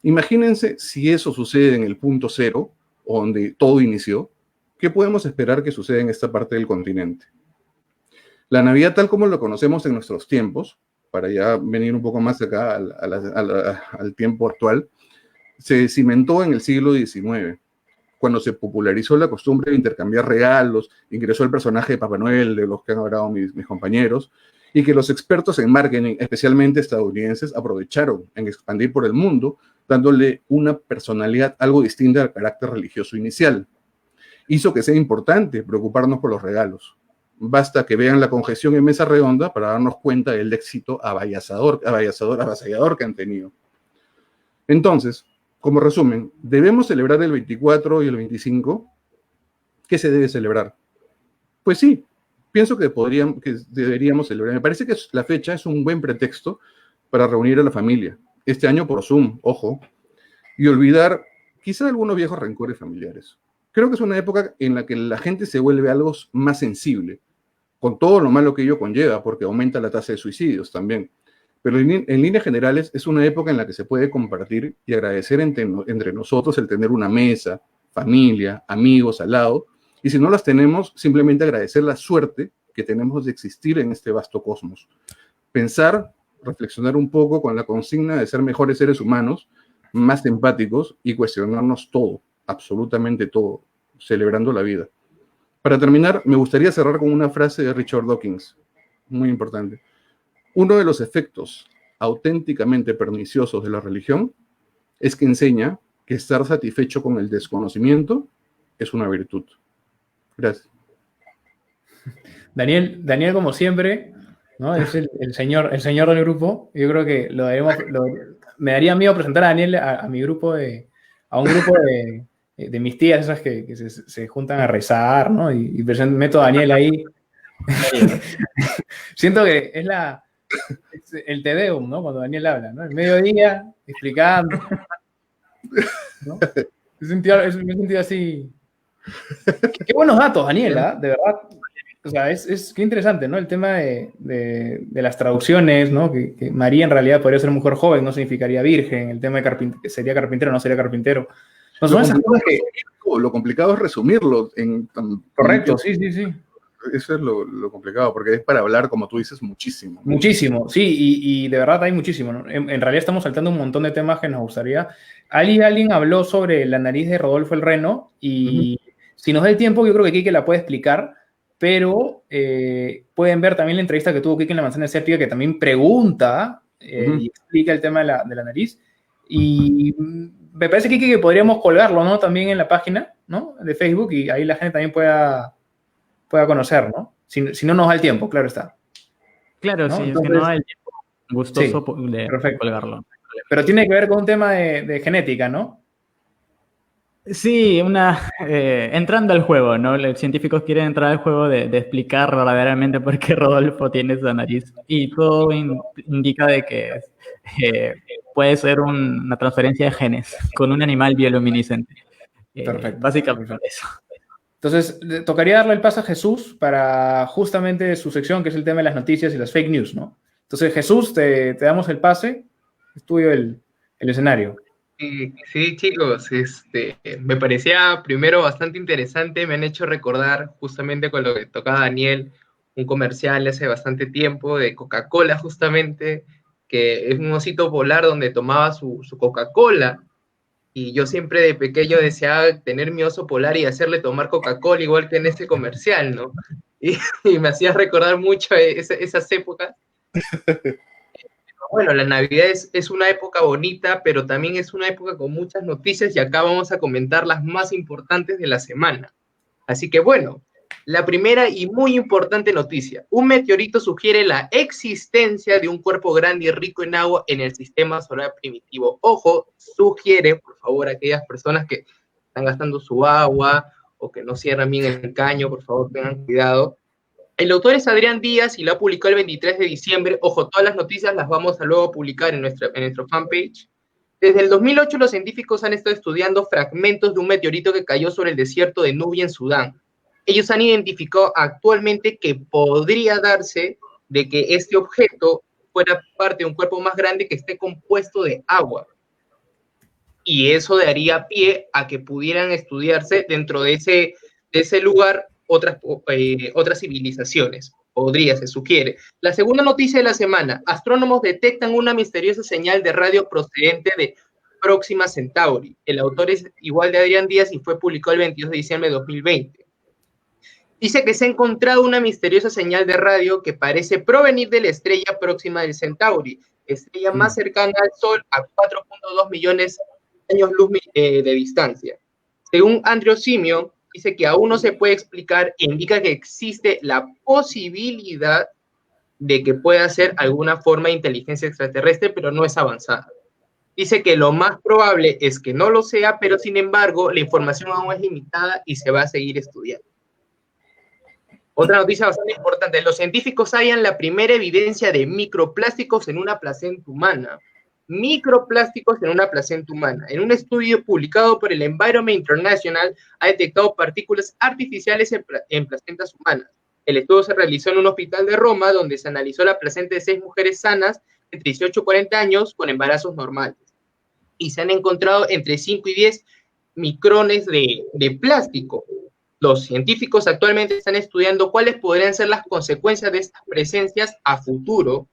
Imagínense si eso sucede en el punto cero, donde todo inició, ¿qué podemos esperar que suceda en esta parte del continente? La Navidad, tal como lo conocemos en nuestros tiempos, para ya venir un poco más acá al tiempo actual, se cimentó en el siglo XIX, cuando se popularizó la costumbre de intercambiar regalos, ingresó el personaje de Papá Noel, de los que han hablado mis compañeros, y que los expertos en marketing, especialmente estadounidenses, aprovecharon en expandir por el mundo, dándole una personalidad algo distinta al carácter religioso inicial. Hizo que sea importante preocuparnos por los regalos. Basta que vean la congestión en mesa redonda para darnos cuenta del éxito avasallador que han tenido. Entonces, como resumen, ¿debemos celebrar el 24 y el 25? ¿Qué se debe celebrar? Pues sí, pienso que deberíamos celebrar. Me parece que la fecha es un buen pretexto para reunir a la familia. Este año por Zoom, ojo, y olvidar quizá algunos viejos rencores familiares. Creo que es una época en la que la gente se vuelve algo más sensible, con todo lo malo que ello conlleva, porque aumenta la tasa de suicidios también. Pero en líneas generales es una época en la que se puede compartir y agradecer entre nosotros el tener una mesa, familia, amigos al lado, y si no las tenemos, simplemente agradecer la suerte que tenemos de existir en este vasto cosmos. Pensar, reflexionar un poco con la consigna de ser mejores seres humanos, más empáticos y cuestionarnos todo, absolutamente todo, celebrando la vida. Para terminar, me gustaría cerrar con una frase de Richard Dawkins, muy importante. Uno de los efectos auténticamente perniciosos de la religión es que enseña que estar satisfecho con el desconocimiento es una virtud. Gracias. Daniel, como siempre, ¿no? Es el señor del grupo. Yo creo que me daría miedo presentar a Daniel a un grupo de mis tías, esas que se juntan a rezar, ¿no? Y meto a Daniel ahí. Siento que es el Te Deum, ¿no? Cuando Daniel habla, ¿no? El mediodía, explicando, ¿no? Me he sentido así. Qué buenos datos, Daniel, ¿eh? De verdad. O sea, qué interesante, ¿no? El tema de las traducciones, ¿no? Que María en realidad podría ser mujer joven, no significaría virgen. El tema de que sería carpintero, no sería carpintero. No son esas cosas que... Lo complicado es resumirlo. Correcto, sí. Eso es lo complicado, porque es para hablar, como tú dices, muchísimo. Muchísimo, sí, y de verdad hay muchísimo, ¿no? En realidad estamos saltando un montón de temas que nos gustaría. Alguien habló sobre la nariz de Rodolfo el Reno, y si nos da el tiempo, yo creo que Quique la puede explicar, pero pueden ver también la entrevista que tuvo Quique en La Manzana Escéptica, que también pregunta y explica el tema de la nariz. Y me parece, Quique, que podríamos colgarlo, ¿no? También en la página, ¿no? De Facebook, y ahí la gente también pueda conocer, ¿no? Si no nos da el tiempo, claro está. Claro, ¿no? sí, Entonces, si no da el tiempo. gustoso Sí, de perfecto. colgarlo. Pero tiene que ver con un tema de genética, ¿no? Sí, entrando al juego, ¿no? Los científicos quieren entrar al juego de explicar verdaderamente por qué Rodolfo tiene esa nariz y todo indica de que eh, puede ser una transferencia de genes con un animal bioluminiscente. Perfecto, Básicamente perfecto. eso. Entonces, tocaría darle el paso a Jesús para justamente su sección, que es el tema de las noticias y las fake news, ¿no? Entonces, Jesús, te damos el pase, es tuyo el escenario. Sí, chicos, me parecía primero bastante interesante, me han hecho recordar justamente con lo que tocaba Daniel, un comercial hace bastante tiempo de Coca-Cola justamente, que es un osito polar donde tomaba su Coca-Cola, y yo siempre de pequeño deseaba tener mi oso polar y hacerle tomar Coca-Cola igual que en ese comercial, ¿no? Y me hacía recordar mucho esas épocas. Bueno, la Navidad es una época bonita, pero también es una época con muchas noticias y acá vamos a comentar las más importantes de la semana. Así que bueno, la primera y muy importante noticia. Un meteorito sugiere la existencia de un cuerpo grande y rico en agua en el sistema solar primitivo. Ojo, sugiere, por favor, a aquellas personas que están gastando su agua o que no cierran bien el caño, por favor, tengan cuidado. El autor es Adrián Díaz y lo ha publicado el 23 de diciembre. Ojo, todas las noticias las vamos a luego publicar en nuestro fanpage. Desde el 2008 los científicos han estado estudiando fragmentos de un meteorito que cayó sobre el desierto de Nubia en Sudán. Ellos han identificado actualmente que podría darse de que este objeto fuera parte de un cuerpo más grande que esté compuesto de agua. Y eso daría pie a que pudieran estudiarse dentro de ese lugar otras civilizaciones. Podría, se sugiere. La segunda noticia de la semana. Astrónomos detectan una misteriosa señal de radio procedente de Próxima Centauri. El autor es igual de Adrián Díaz y fue publicado el 22 de diciembre de 2020. Dice que se ha encontrado una misteriosa señal de radio que parece provenir de la estrella próxima del Centauri, estrella más cercana al Sol a 4.2 millones de años luz de distancia. Según Andrew Simeon, dice que aún no se puede explicar e indica que existe la posibilidad de que pueda ser alguna forma de inteligencia extraterrestre, pero no es avanzada. Dice que lo más probable es que no lo sea, pero sin embargo la información aún es limitada y se va a seguir estudiando. Otra noticia bastante importante, los científicos hallan la primera evidencia de microplásticos en una placenta humana. Microplásticos en una placenta humana. En un estudio publicado por el Environment International, ha detectado partículas artificiales en placentas humanas. El estudio se realizó en un hospital de Roma, donde se analizó la placenta de 6 mujeres sanas entre 18 y 40 años con embarazos normales. Y se han encontrado entre 5 y 10 micrones de plástico. Los científicos actualmente están estudiando cuáles podrían ser las consecuencias de estas presencias a futuro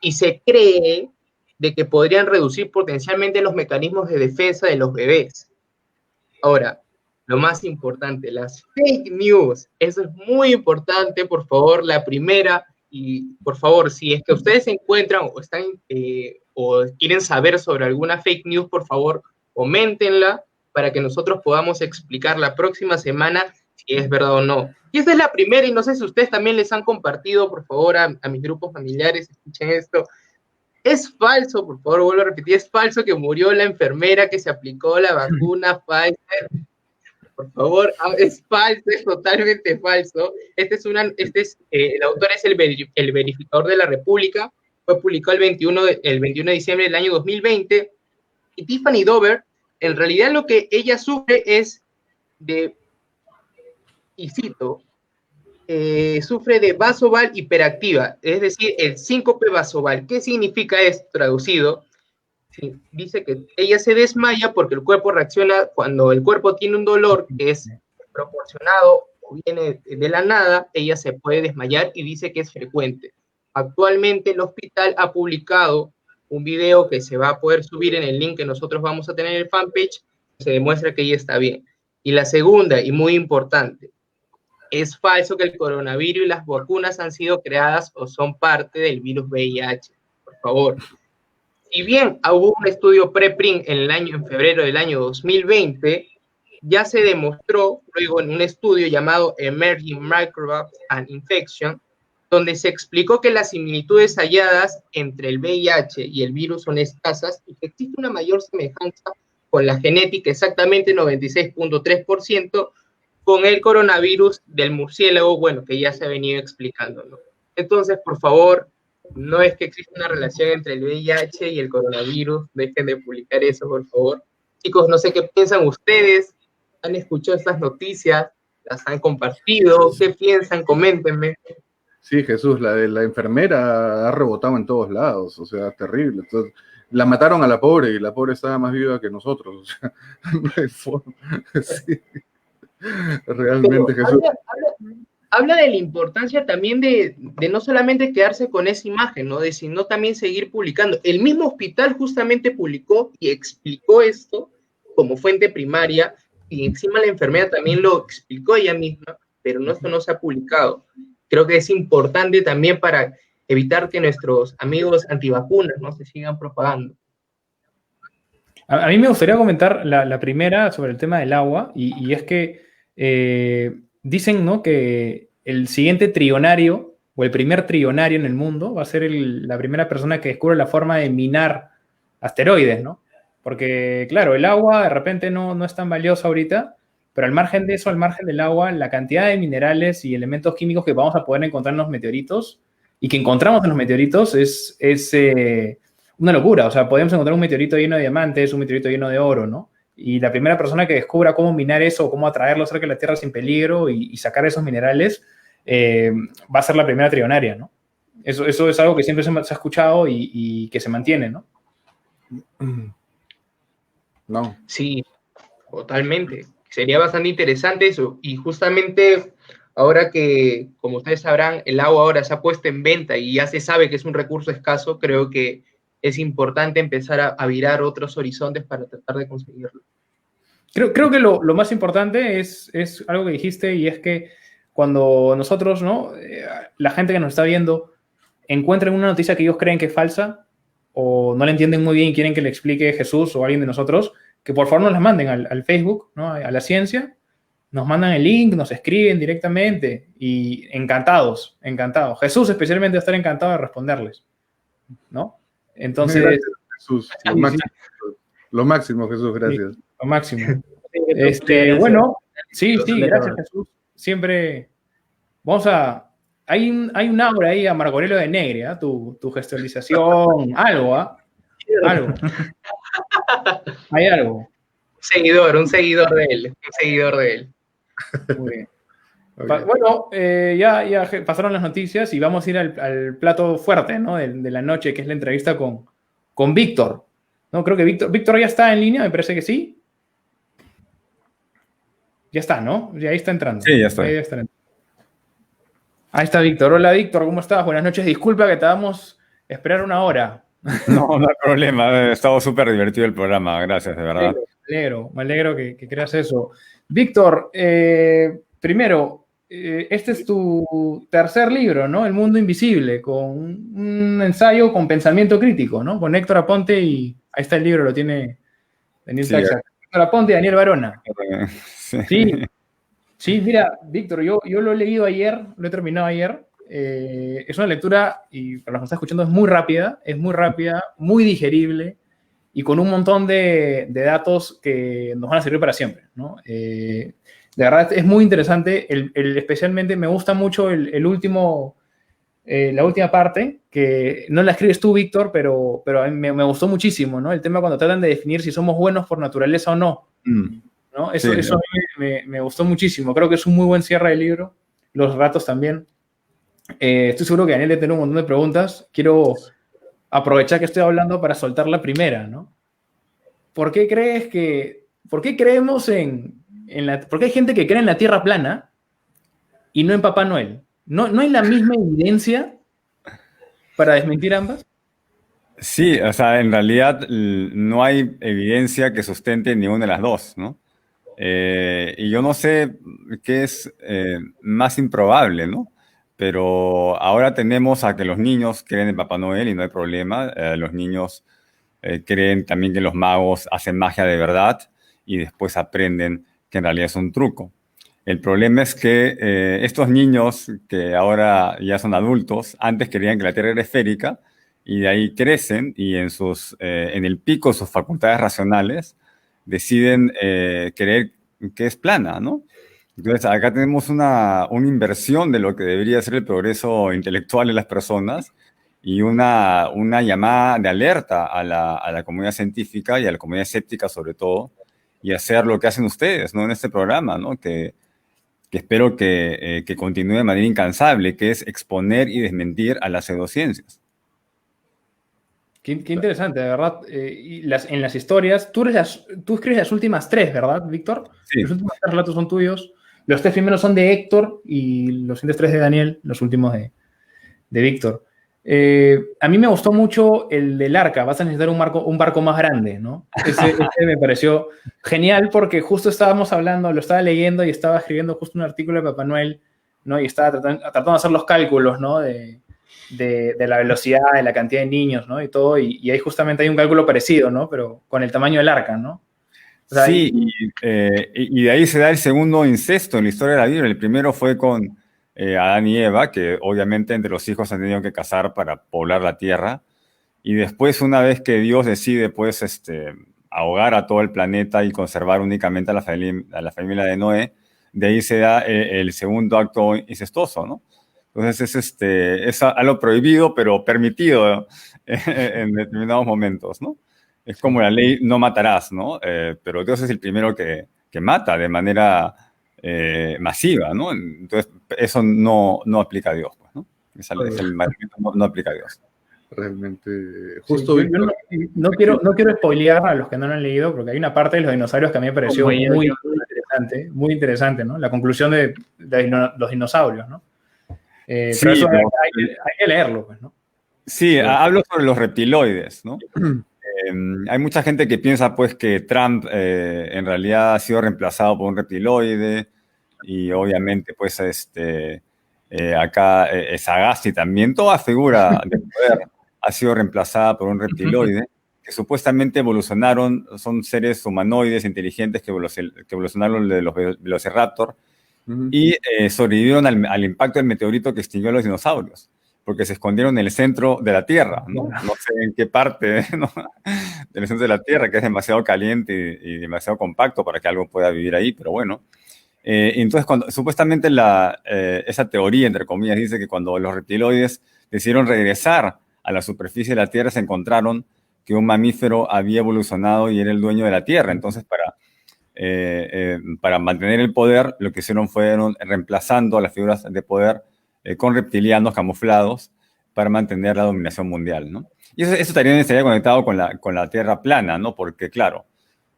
y se cree de que podrían reducir potencialmente los mecanismos de defensa de los bebés. Ahora, lo más importante, las fake news. Eso es muy importante, por favor, la primera. Y por favor, si es que ustedes se encuentran o están o quieren saber sobre alguna fake news, por favor, coméntenla para que nosotros podamos explicar la próxima semana si es verdad o no. Y esta es la primera, y no sé si ustedes también les han compartido, por favor, a mis grupos familiares, escuchen esto. Es falso, por favor, vuelvo a repetir, es falso que murió la enfermera que se aplicó la vacuna Pfizer. Por favor, es falso, es totalmente falso. El autor es el verificador de la República, fue publicado el 21 de diciembre del año 2020, y Tiffany Dover, en realidad lo que ella sufre es y cito, sufre de vasoval hiperactiva, es decir, el síncope vasoval. ¿Qué significa esto traducido? Sí, dice que ella se desmaya porque el cuerpo reacciona cuando el cuerpo tiene un dolor que es proporcionado o viene de la nada, ella se puede desmayar y dice que es frecuente. Actualmente el hospital ha publicado un video que se va a poder subir en el link que nosotros vamos a tener en el fanpage, se demuestra que ella está bien. Y la segunda, y muy importante, es falso que el coronavirus y las vacunas han sido creadas o son parte del virus VIH. Por favor. Si bien hubo un estudio preprint en febrero del año 2020, ya se demostró luego en un estudio llamado Emerging Microbes and Infection donde se explicó que las similitudes halladas entre el VIH y el virus son escasas y que existe una mayor semejanza con la genética, exactamente 96.3%, con el coronavirus del murciélago, bueno, que ya se ha venido explicando, ¿no? Entonces, por favor, no es que exista una relación entre el VIH y el coronavirus, dejen de publicar eso, por favor. Chicos, no sé qué piensan ustedes, han escuchado estas noticias, las han compartido, ¿qué piensan? Coméntenme. Sí, Jesús, la de la enfermera ha rebotado en todos lados, o sea, terrible. Entonces, la mataron a la pobre y la pobre estaba más viva que nosotros. O sea, no hay forma. Sí, realmente, Pero Jesús. habla de la importancia también de no solamente quedarse con esa imagen, ¿no? De sino también seguir publicando. El mismo hospital justamente publicó y explicó esto como fuente primaria, y encima la enfermera también lo explicó ella misma, pero no, esto no se ha publicado. Creo que es importante también para evitar que nuestros amigos antivacunas no se sigan propagando. A mí me gustaría comentar la primera sobre el tema del agua, y es que dicen, ¿no?, que el siguiente trillonario, o el primer trillonario en el mundo, va a ser la primera persona que descubre la forma de minar asteroides, ¿no? Porque, claro, el agua de repente no es tan valiosa ahorita, pero al margen de eso, al margen del agua, la cantidad de minerales y elementos químicos que vamos a poder encontrar en los meteoritos, y que encontramos en los meteoritos, es una locura. O sea, podemos encontrar un meteorito lleno de diamantes, un meteorito lleno de oro, ¿no? Y la primera persona que descubra cómo minar eso, cómo atraerlo cerca de la Tierra sin peligro y sacar esos minerales, va a ser la primera trillonaria, ¿no? Eso es algo que siempre se ha escuchado y que se mantiene, ¿no? No. Sí, totalmente. Sería bastante interesante eso. Y justamente ahora que, como ustedes sabrán, el agua ahora se ha puesto en venta y ya se sabe que es un recurso escaso, creo que es importante empezar a virar otros horizontes para tratar de conseguirlo. Creo que lo más importante es algo que dijiste, y es que cuando nosotros, ¿no?, la gente que nos está viendo, encuentren una noticia que ellos creen que es falsa o no la entienden muy bien y quieren que le explique Jesús o alguien de nosotros, que por favor nos la manden al Facebook, ¿no?, a la ciencia, nos mandan el link, nos escriben directamente y encantados. Jesús especialmente va a estar encantado de responderles, ¿no? Entonces, gracias, Jesús. Lo máximo, Jesús, gracias. Sí, lo máximo. Bueno, sí, gracias, Jesús. Siempre vamos a... Hay un aura ahí a Marco de Negri, ¿eh? Tu gestualización, algo, ¿ah? Algo. Hay algo. Un seguidor de él. Muy bien. Okay. Bueno, ya pasaron las noticias y vamos a ir al plato fuerte, ¿no?, de la noche, que es la entrevista con Víctor. No, creo que Víctor ya está en línea, me parece que sí. Ya está, ¿no? Ya ahí está entrando. Sí, ya está. Ahí está Víctor. Hola, Víctor, ¿cómo estás? Buenas noches. Disculpa que te damos esperar una hora. No hay problema. Ha estado súper divertido el programa. Gracias, de verdad. Me alegro que creas eso. Víctor, primero, este es tu tercer libro, ¿no? El mundo invisible, con un ensayo con pensamiento crítico, ¿no? Con Héctor Aponte, y ahí está el libro, lo tiene Daniel Taxa. Héctor Aponte y Daniel Barona. Sí, mira, Víctor, yo lo he leído ayer, lo he terminado ayer. Es una lectura, y para los que están escuchando, es muy rápida, muy digerible, y con un montón de datos que nos van a servir para siempre, ¿no? De verdad, es muy interesante. Especialmente me gusta mucho la última parte, que no la escribes tú, Víctor, pero a mí me gustó muchísimo, ¿no? El tema cuando tratan de definir si somos buenos por naturaleza o no. ¿No? Eso a mí me gustó muchísimo. Creo que es un muy buen cierre del libro. Los relatos también. Estoy seguro que Daniel le tiene un montón de preguntas. Quiero aprovechar que estoy hablando para soltar la primera, ¿no? ¿Por qué creemos por qué hay gente que cree en la Tierra plana y no en Papá Noel? ¿No hay la misma evidencia para desmentir ambas? Sí, o sea, en realidad no hay evidencia que sustente ninguna de las dos, ¿no? Y yo no sé qué es más improbable, ¿no? Pero ahora tenemos a que los niños creen en Papá Noel y no hay problema. Los niños creen también que los magos hacen magia de verdad y después aprenden que en realidad es un truco. El problema es que estos niños que ahora ya son adultos, antes creían que la Tierra era esférica y de ahí crecen y en el pico de sus facultades racionales deciden creer que es plana, ¿no? Entonces, acá tenemos una inversión de lo que debería ser el progreso intelectual de las personas y una llamada de alerta a la comunidad científica y a la comunidad escéptica sobre todo, y hacer lo que hacen ustedes, ¿no? En este programa, ¿no? Que espero que continúe de manera incansable, que es exponer y desmentir a las pseudociencias. Qué interesante, de verdad. Y en las historias, tú escribes las últimas tres, ¿verdad, Víctor? Sí. Los últimos tres relatos son tuyos. Los tres primeros son de Héctor y los siguientes tres de Daniel, los últimos de Víctor. A mí me gustó mucho el del arca. Vas a necesitar un barco más grande, ¿no? Ese me pareció genial porque justo estábamos hablando, lo estaba leyendo y estaba escribiendo justo un artículo de Papá Noel, ¿no? Y estaba tratando de hacer los cálculos, ¿no? De la velocidad, de la cantidad de niños, ¿no? Y todo, y ahí justamente hay un cálculo parecido, ¿no? Pero con el tamaño del arca, ¿no? O sea, sí, y de ahí se da el segundo incesto en la historia de la Biblia. El primero fue con Adán y Eva, que obviamente entre los hijos han tenido que casar para poblar la tierra. Y después, una vez que Dios decide, pues, ahogar a todo el planeta y conservar únicamente a la familia de Noé, de ahí se da el segundo acto incestuoso, ¿no? Entonces es algo prohibido, pero permitido en determinados momentos, ¿no? Es como la ley no matarás, ¿no? Pero Dios es el primero que mata de manera masiva, ¿no? Entonces eso no aplica a Dios, pues, ¿no? Es el mandamiento no aplica a Dios. Realmente, justo sí, yo no quiero spoilear a los que no lo han leído, porque hay una parte de los dinosaurios que a mí me pareció muy interesante, ¿no? La conclusión de los dinosaurios, ¿no? Sí, pero eso hay que leerlo, pues, ¿no? Sí, hablo sobre los reptiloides, ¿no? Hay mucha gente que piensa, pues, que Trump en realidad ha sido reemplazado por un reptiloide y obviamente, pues, acá Sagasti también, toda figura de poder ha sido reemplazada por un reptiloide que supuestamente evolucionaron, son seres humanoides inteligentes que evolucionaron de los Velociraptor y sobrevivieron al impacto del meteorito que extinguió a los dinosaurios, porque se escondieron en el centro de la Tierra, ¿no? No sé en qué parte, ¿no? Del centro de la Tierra, que es demasiado caliente y demasiado compacto para que algo pueda vivir ahí, pero bueno. Entonces, supuestamente esa teoría, entre comillas, dice que cuando los reptiloides decidieron regresar a la superficie de la Tierra, se encontraron que un mamífero había evolucionado y era el dueño de la Tierra. Entonces, para mantener el poder, lo que hicieron fueron reemplazando a las figuras de poder con reptilianos camuflados para mantener la dominación mundial, ¿no? Y eso también estaría conectado con la Tierra plana, ¿no? Porque, claro,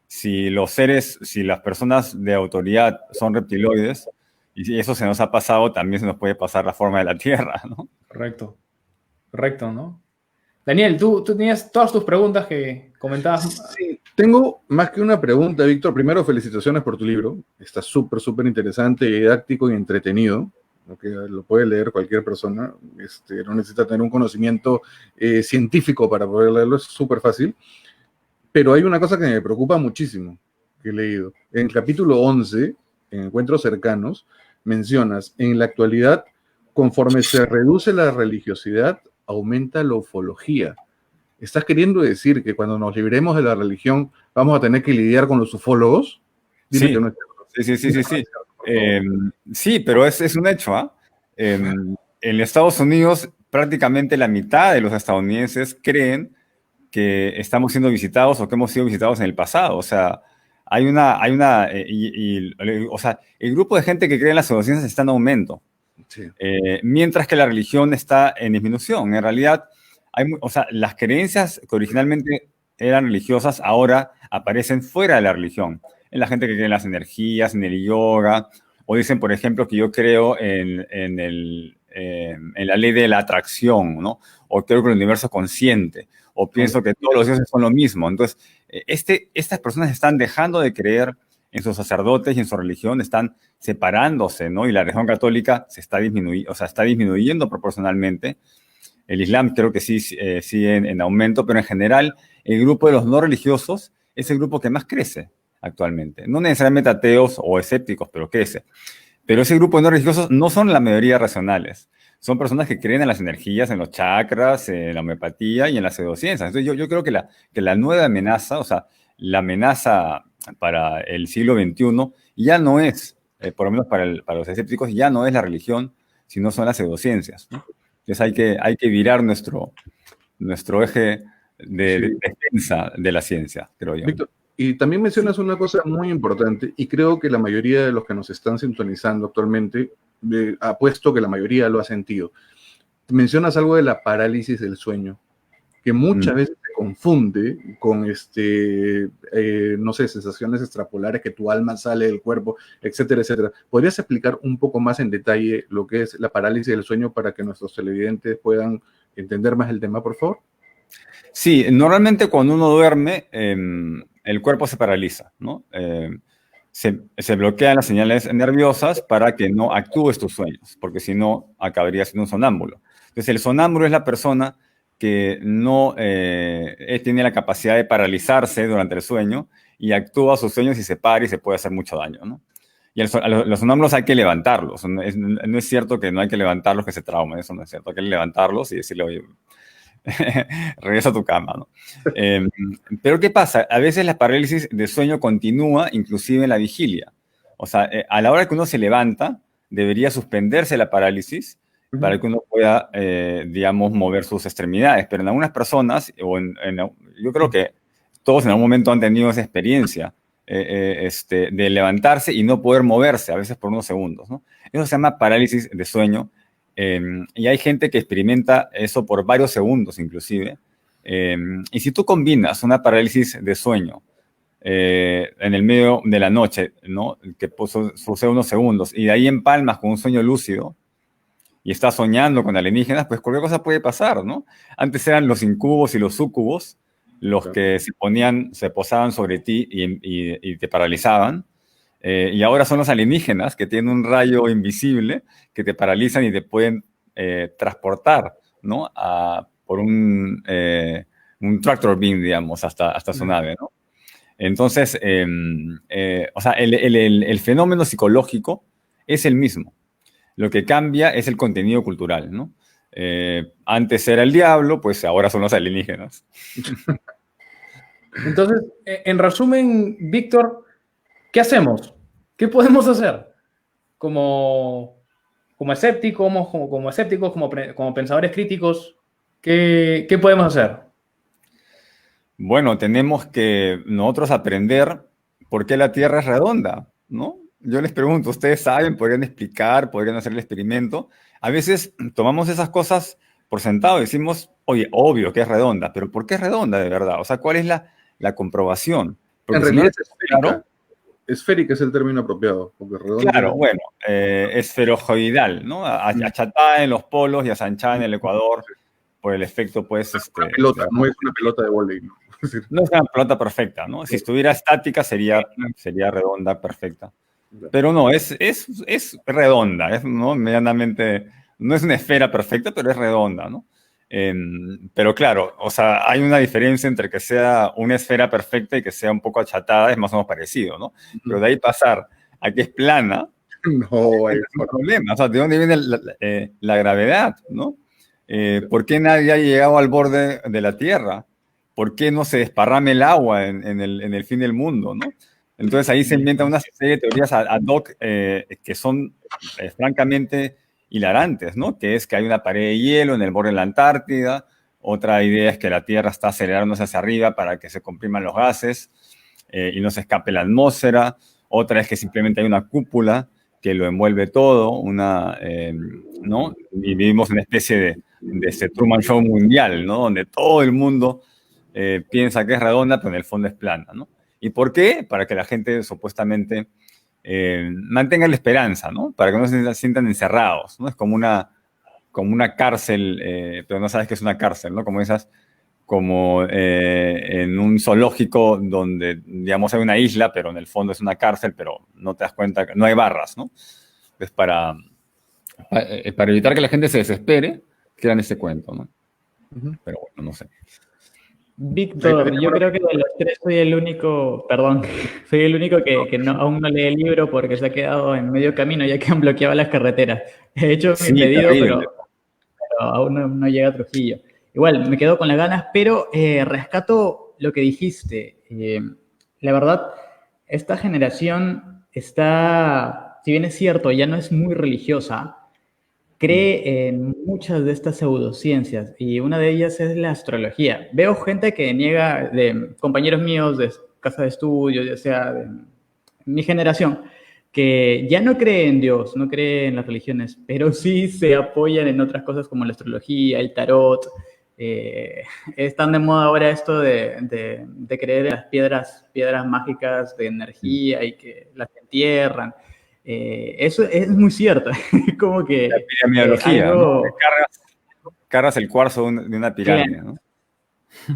si las personas de autoridad son reptiloides, y eso se nos ha pasado, también se nos puede pasar la forma de la Tierra, ¿no? Correcto, ¿no? Daniel, tú tenías todas tus preguntas que comentabas. Sí, tengo más que una pregunta, Víctor. Primero, felicitaciones por tu libro. Está súper interesante, didáctico y entretenido. Lo puede leer cualquier persona. No necesita tener un conocimiento científico para poder leerlo, es súper fácil. Pero hay una cosa que me preocupa muchísimo, que he leído. En el capítulo 11, en Encuentros Cercanos, mencionas, en la actualidad, conforme se reduce la religiosidad, aumenta la ufología. ¿Estás queriendo decir que cuando nos libremos de la religión vamos a tener que lidiar con los ufólogos? Dime sí. Que no es cierto. Sí. Sí, pero es un hecho, ¿ah? En Estados Unidos, prácticamente la mitad de los estadounidenses creen que estamos siendo visitados o que hemos sido visitados en el pasado. O sea, o sea, el grupo de gente que cree en las pseudociencias está en aumento. Sí. Mientras que la religión está en disminución. En realidad, o sea, las creencias que originalmente eran religiosas ahora aparecen fuera de la religión. En la gente que cree en las energías, en el yoga, o dicen, por ejemplo, que yo creo en la ley de la atracción, ¿no? O creo que el universo es consciente, o pienso que todos los dioses son lo mismo. Entonces, estas personas están dejando de creer en sus sacerdotes y en su religión, están separándose, ¿no? Y la religión católica está disminuyendo proporcionalmente. El Islam creo que sí sigue en aumento, pero en general el grupo de los no religiosos es el grupo que más crece actualmente. No necesariamente ateos o escépticos, pero crece. Pero ese grupo de no religiosos no son la mayoría racionales. Son personas que creen en las energías, en los chakras, en la homeopatía y en las pseudociencias. Entonces yo creo que la nueva amenaza, o sea, la amenaza para el siglo XXI ya no es, por lo menos para los escépticos, ya no es la religión, sino son las pseudociencias, ¿no? Entonces hay que virar nuestro eje de Sí. defensa de la ciencia, creo yo. Víctor, y también mencionas una cosa muy importante, y creo que la mayoría de los que nos están sintonizando actualmente, apuesto que la mayoría lo ha sentido. Mencionas algo de la parálisis del sueño, que muchas veces se confunde con no sé, sensaciones extrapolares, que tu alma sale del cuerpo, etcétera, etcétera. ¿Podrías explicar un poco más en detalle lo que es la parálisis del sueño para que nuestros televidentes puedan entender más el tema, por favor? Sí, normalmente cuando uno duerme, el cuerpo se paraliza, ¿no? Se bloquean las señales nerviosas para que no actúes tus sueños, porque si no, acabarías siendo un sonámbulo. Entonces, el sonámbulo es la persona que no tiene la capacidad de paralizarse durante el sueño y actúa sus sueños y se para y se puede hacer mucho daño, ¿no? Y a los sonámbulos hay que levantarlos. No es cierto que no hay que levantarlos, que se traumen, eso no es cierto. Hay que levantarlos y decirle, oye, regresa a tu cama, ¿no? Pero ¿qué pasa? A veces la parálisis de sueño continúa inclusive en la vigilia. O sea, a la hora que uno se levanta, debería suspenderse la parálisis para que uno pueda, digamos, mover sus extremidades. Pero en algunas personas, yo creo que todos en algún momento han tenido esa experiencia de levantarse y no poder moverse, a veces por unos segundos, ¿no? Eso se llama parálisis de sueño. Y hay gente que experimenta eso por varios segundos inclusive. Y si tú combinas una parálisis de sueño en el medio de la noche, ¿no? Que sucede unos segundos, y de ahí empalmas con un sueño lúcido y estás soñando con alienígenas, pues cualquier cosa puede pasar, ¿no? Antes eran los incubos y los súcubos los que se posaban sobre ti y te paralizaban. Y ahora son los alienígenas que tienen un rayo invisible que te paralizan y te pueden transportar, ¿no? Por un tractor beam, digamos, hasta su nave, ¿no? Entonces, o sea, el fenómeno psicológico es el mismo. Lo que cambia es el contenido cultural, ¿no? Antes era el diablo, pues ahora son los alienígenas. Entonces, en resumen, Víctor, ¿qué hacemos? ¿Qué podemos hacer? Como escépticos, como pensadores críticos, ¿qué podemos hacer? Bueno, tenemos que nosotros aprender por qué la Tierra es redonda, ¿no? Yo les pregunto, ¿ustedes saben? ¿Podrían explicar? ¿Podrían hacer el experimento? A veces tomamos esas cosas por sentado y decimos, oye, obvio que es redonda, pero ¿por qué es redonda de verdad? O sea, ¿cuál es la comprobación? Porque En si no realidad es es esférica. claro, Esférica es el término apeado, porque redondo. claro, bueno, esferoidal, ¿no? Achatada en los polos y asanchada en el ecuador por el efecto, pues, Una pelota, no es una pelota de vóley, ¿no? Es decir, no es una pelota perfecta, ¿no? Si estuviera estática sería redonda, perfecta. Pero no, es redonda, ¿no? Medianamente, no es una esfera perfecta, pero es redonda, ¿no? Pero claro, o sea, hay una diferencia entre que sea una esfera perfecta y que sea un poco achatada, es más o menos parecido, ¿no? Pero de ahí pasar a que es plana, no, es un problema. O sea, ¿de dónde viene la gravedad, no? ¿Por qué nadie ha llegado al borde de la Tierra? ¿Por qué no se desparrame el agua en el fin del mundo, no? Entonces ahí se inventan una serie de teorías ad hoc que son francamente hilarantes, ¿no? Que es que hay una pared de hielo en el borde de la Antártida. Otra idea es que la Tierra está acelerándose hacia arriba para que se compriman los gases y no se escape la atmósfera. Otra es que simplemente hay una cúpula que lo envuelve todo, ¿no? Y vivimos una especie de ese Truman Show mundial, ¿no? Donde todo el mundo piensa que es redonda, pero en el fondo es plana, ¿no? ¿Y por qué? Para que la gente supuestamente mantenga la esperanza, ¿no? Para que no se sientan encerrados, ¿no? Es como una cárcel, pero no sabes que es una cárcel, ¿no? Como en un zoológico donde, digamos, hay una isla, pero en el fondo es una cárcel, pero no te das cuenta, no hay barras, ¿no? Es para evitar que la gente se desespere, crean ese cuento, ¿no? Pero bueno, no sé. Víctor, yo creo que de los tres soy el único, perdón, soy el único que aún no lee el libro porque se ha quedado en medio camino ya que han bloqueado las carreteras. He hecho mi Sí, pedido, terrible. pero aún no llega a Trujillo. Igual, me quedo con las ganas, pero rescato lo que dijiste. La verdad, esta generación está, si bien es cierto, ya no es muy religiosa, cree en muchas de estas pseudociencias y una de ellas es la astrología. Veo gente que niega, de compañeros míos de casa de estudio, ya sea de mi generación, que ya no cree en Dios, no cree en las religiones, pero sí se apoyan en otras cosas como la astrología, el tarot. Están de moda ahora esto de creer en las piedras mágicas de energía y que las entierran. Eso es muy cierto. Como que La piramidología, ¿no? algo... Cargas el cuarzo de una pirámide, ¿no? Sí,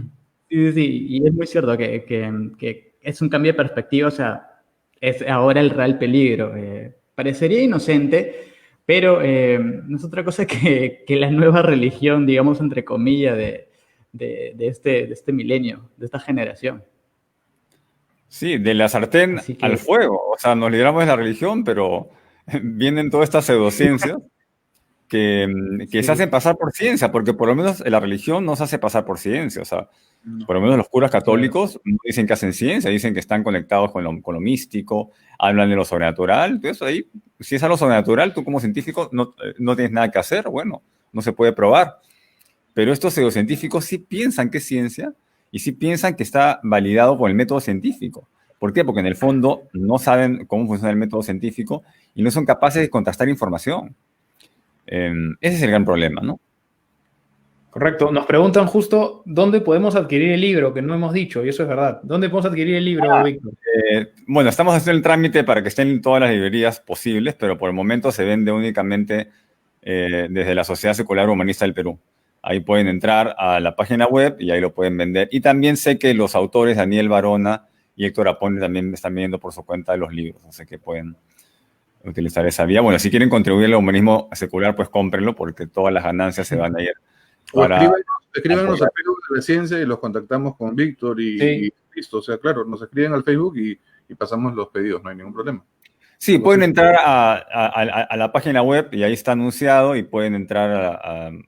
sí, sí, y es muy cierto que es un cambio de perspectiva, o sea, es ahora el real peligro. Parecería inocente, pero no es otra cosa que la nueva religión, digamos, entre comillas, de este milenio, de esta generación. Sí, de la sartén Así que al fuego. O sea, nos libramos de la religión, pero vienen todas estas pseudociencias que se hacen sí, pasar por ciencia, porque por lo menos la religión no se hace pasar por ciencia. O sea, No. por lo menos los curas Claro. católicos no dicen que hacen ciencia, dicen que están conectados con lo místico, hablan de lo sobrenatural. Entonces, ahí, si es algo sobrenatural, tú como científico no tienes nada que hacer, bueno, no se puede probar. Pero estos pseudocientíficos sí piensan que es ciencia y sí piensan que está validado por el método científico. ¿Por qué? Porque en el fondo no saben cómo funciona el método científico y no son capaces de contrastar información. Ese es el gran problema, ¿no? Correcto. Nos preguntan justo dónde podemos adquirir el libro, que no hemos dicho, y eso es verdad. ¿Dónde podemos adquirir el libro, Víctor? Bueno, estamos haciendo el trámite para que estén en todas las librerías posibles, pero por el momento se vende únicamente desde la Sociedad Secular Humanista del Perú. Ahí pueden entrar a la página web y ahí lo pueden vender. Y también sé que los autores, Daniel Barona y Héctor Apone, también están vendiendo por su cuenta los libros, así que pueden utilizar esa vía. Bueno, si quieren contribuir al humanismo secular, pues cómprenlo, porque todas las ganancias se van a ir O para... escríbanos apoyar. al Facebook de la ciencia y los contactamos con Víctor Sí. y listo. O sea, claro, nos escriben al Facebook y pasamos los pedidos, no hay ningún problema. Sí, pueden entrar a la página web y ahí está anunciado y pueden entrar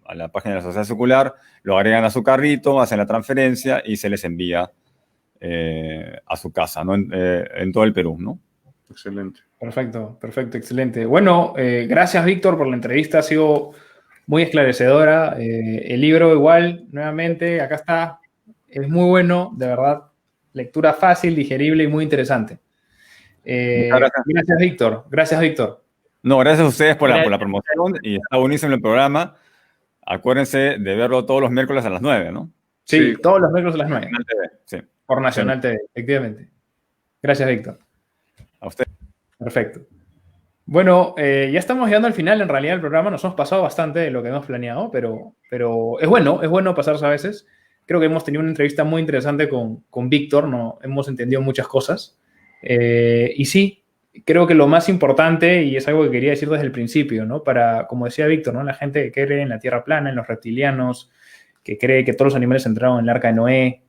a la página de la Sociedad Secular, lo agregan a su carrito, hacen la transferencia y se les envía a su casa, ¿no? En todo el Perú, ¿no? Excelente. Perfecto, perfecto, excelente. Bueno, gracias, Víctor, por la entrevista. Ha sido muy esclarecedora. El libro igual, nuevamente, acá está. Es muy bueno, de verdad. Lectura fácil, digerible y muy interesante. Muchas gracias. Gracias, Víctor. Gracias, Víctor. No, gracias a ustedes por la Gracias. promoción y está buenísimo el programa. Acuérdense de verlo todos los miércoles a las 9, ¿no? Sí, Sí. todos los miércoles a las 9, Nacional TV, sí. por Nacional TV, efectivamente. Gracias, Víctor. A ustedes. Perfecto. Bueno, ya estamos llegando al final, en realidad, del programa. Nos hemos pasado bastante de lo que hemos planeado, pero es bueno pasarse a veces. Creo que hemos tenido una entrevista muy interesante con Víctor, ¿no? Hemos entendido muchas cosas. Y sí, creo que lo más importante, y es algo que quería decir desde el principio, ¿no? Para, como decía Víctor, ¿no? La gente que cree en la Tierra plana, en los reptilianos, que cree que todos los animales entraron en el arca de Noé,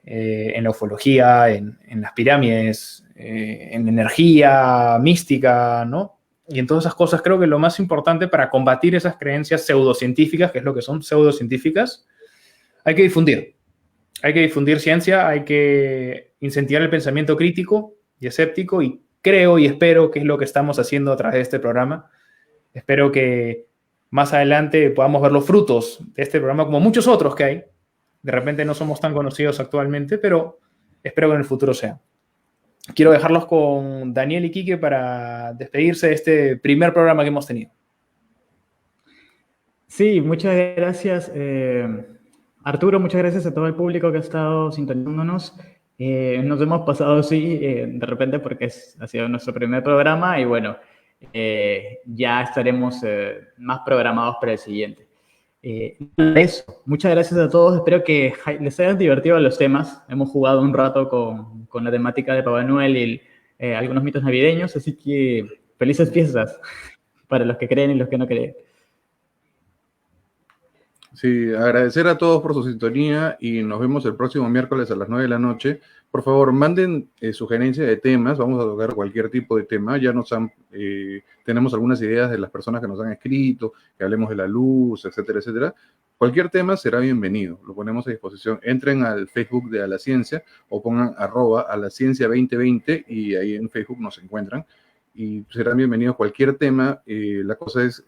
en la ufología, en las pirámides, en energía mística, ¿no? Y en todas esas cosas creo que lo más importante para combatir esas creencias pseudocientíficas, que es lo que son pseudocientíficas, hay que difundir. Hay que difundir ciencia, hay que incentivar el pensamiento crítico y escéptico, y creo y espero que es lo que estamos haciendo a través de este programa. Espero que más adelante podamos ver los frutos de este programa, como muchos otros que hay. De repente no somos tan conocidos actualmente, pero espero que en el futuro sea. Quiero dejarlos con Daniel y Quique para despedirse de este primer programa que hemos tenido. Sí, muchas gracias, Arturo, muchas gracias a todo el público que ha estado sintonizándonos. Nos hemos pasado, sí, de repente porque ha sido nuestro primer programa y bueno, ya estaremos más programados para el siguiente. Eso, muchas gracias a todos, espero que les hayan divertido los temas. Hemos jugado un rato con la temática de Papá Noel y algunos mitos navideños, así que felices fiestas para los que creen y los que no creen. Sí, agradecer a todos por su sintonía y nos vemos el próximo miércoles a las 9 de la noche. Por favor, manden sugerencias de temas, vamos a tocar cualquier tipo de tema. Ya tenemos algunas ideas de las personas que nos han escrito, que hablemos de la luz, etcétera, etcétera. Cualquier tema será bienvenido, lo ponemos a disposición. Entren al Facebook de A la Ciencia o pongan @alaciencia2020 y ahí en Facebook nos encuentran y serán bienvenidos cualquier tema. La cosa es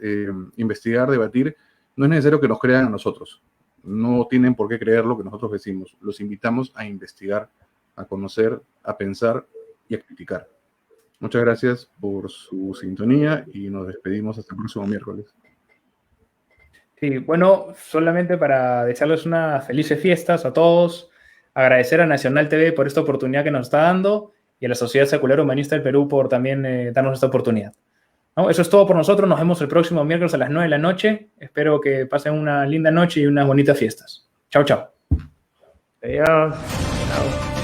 investigar, debatir. No es necesario que nos crean a nosotros. No tienen por qué creer lo que nosotros decimos. Los invitamos a investigar, a conocer, a pensar y a criticar. Muchas gracias por su sintonía y nos despedimos hasta el próximo miércoles. Sí, bueno, solamente para desearles unas felices fiestas a todos, agradecer a Nacional TV por esta oportunidad que nos está dando y a la Sociedad Secular Humanista del Perú por también darnos esta oportunidad. ¿No? Eso es todo por nosotros. Nos vemos el próximo miércoles a las 9 de la noche. Espero que pasen una linda noche y unas bonitas fiestas. Chao, chao. Adiós. Chao.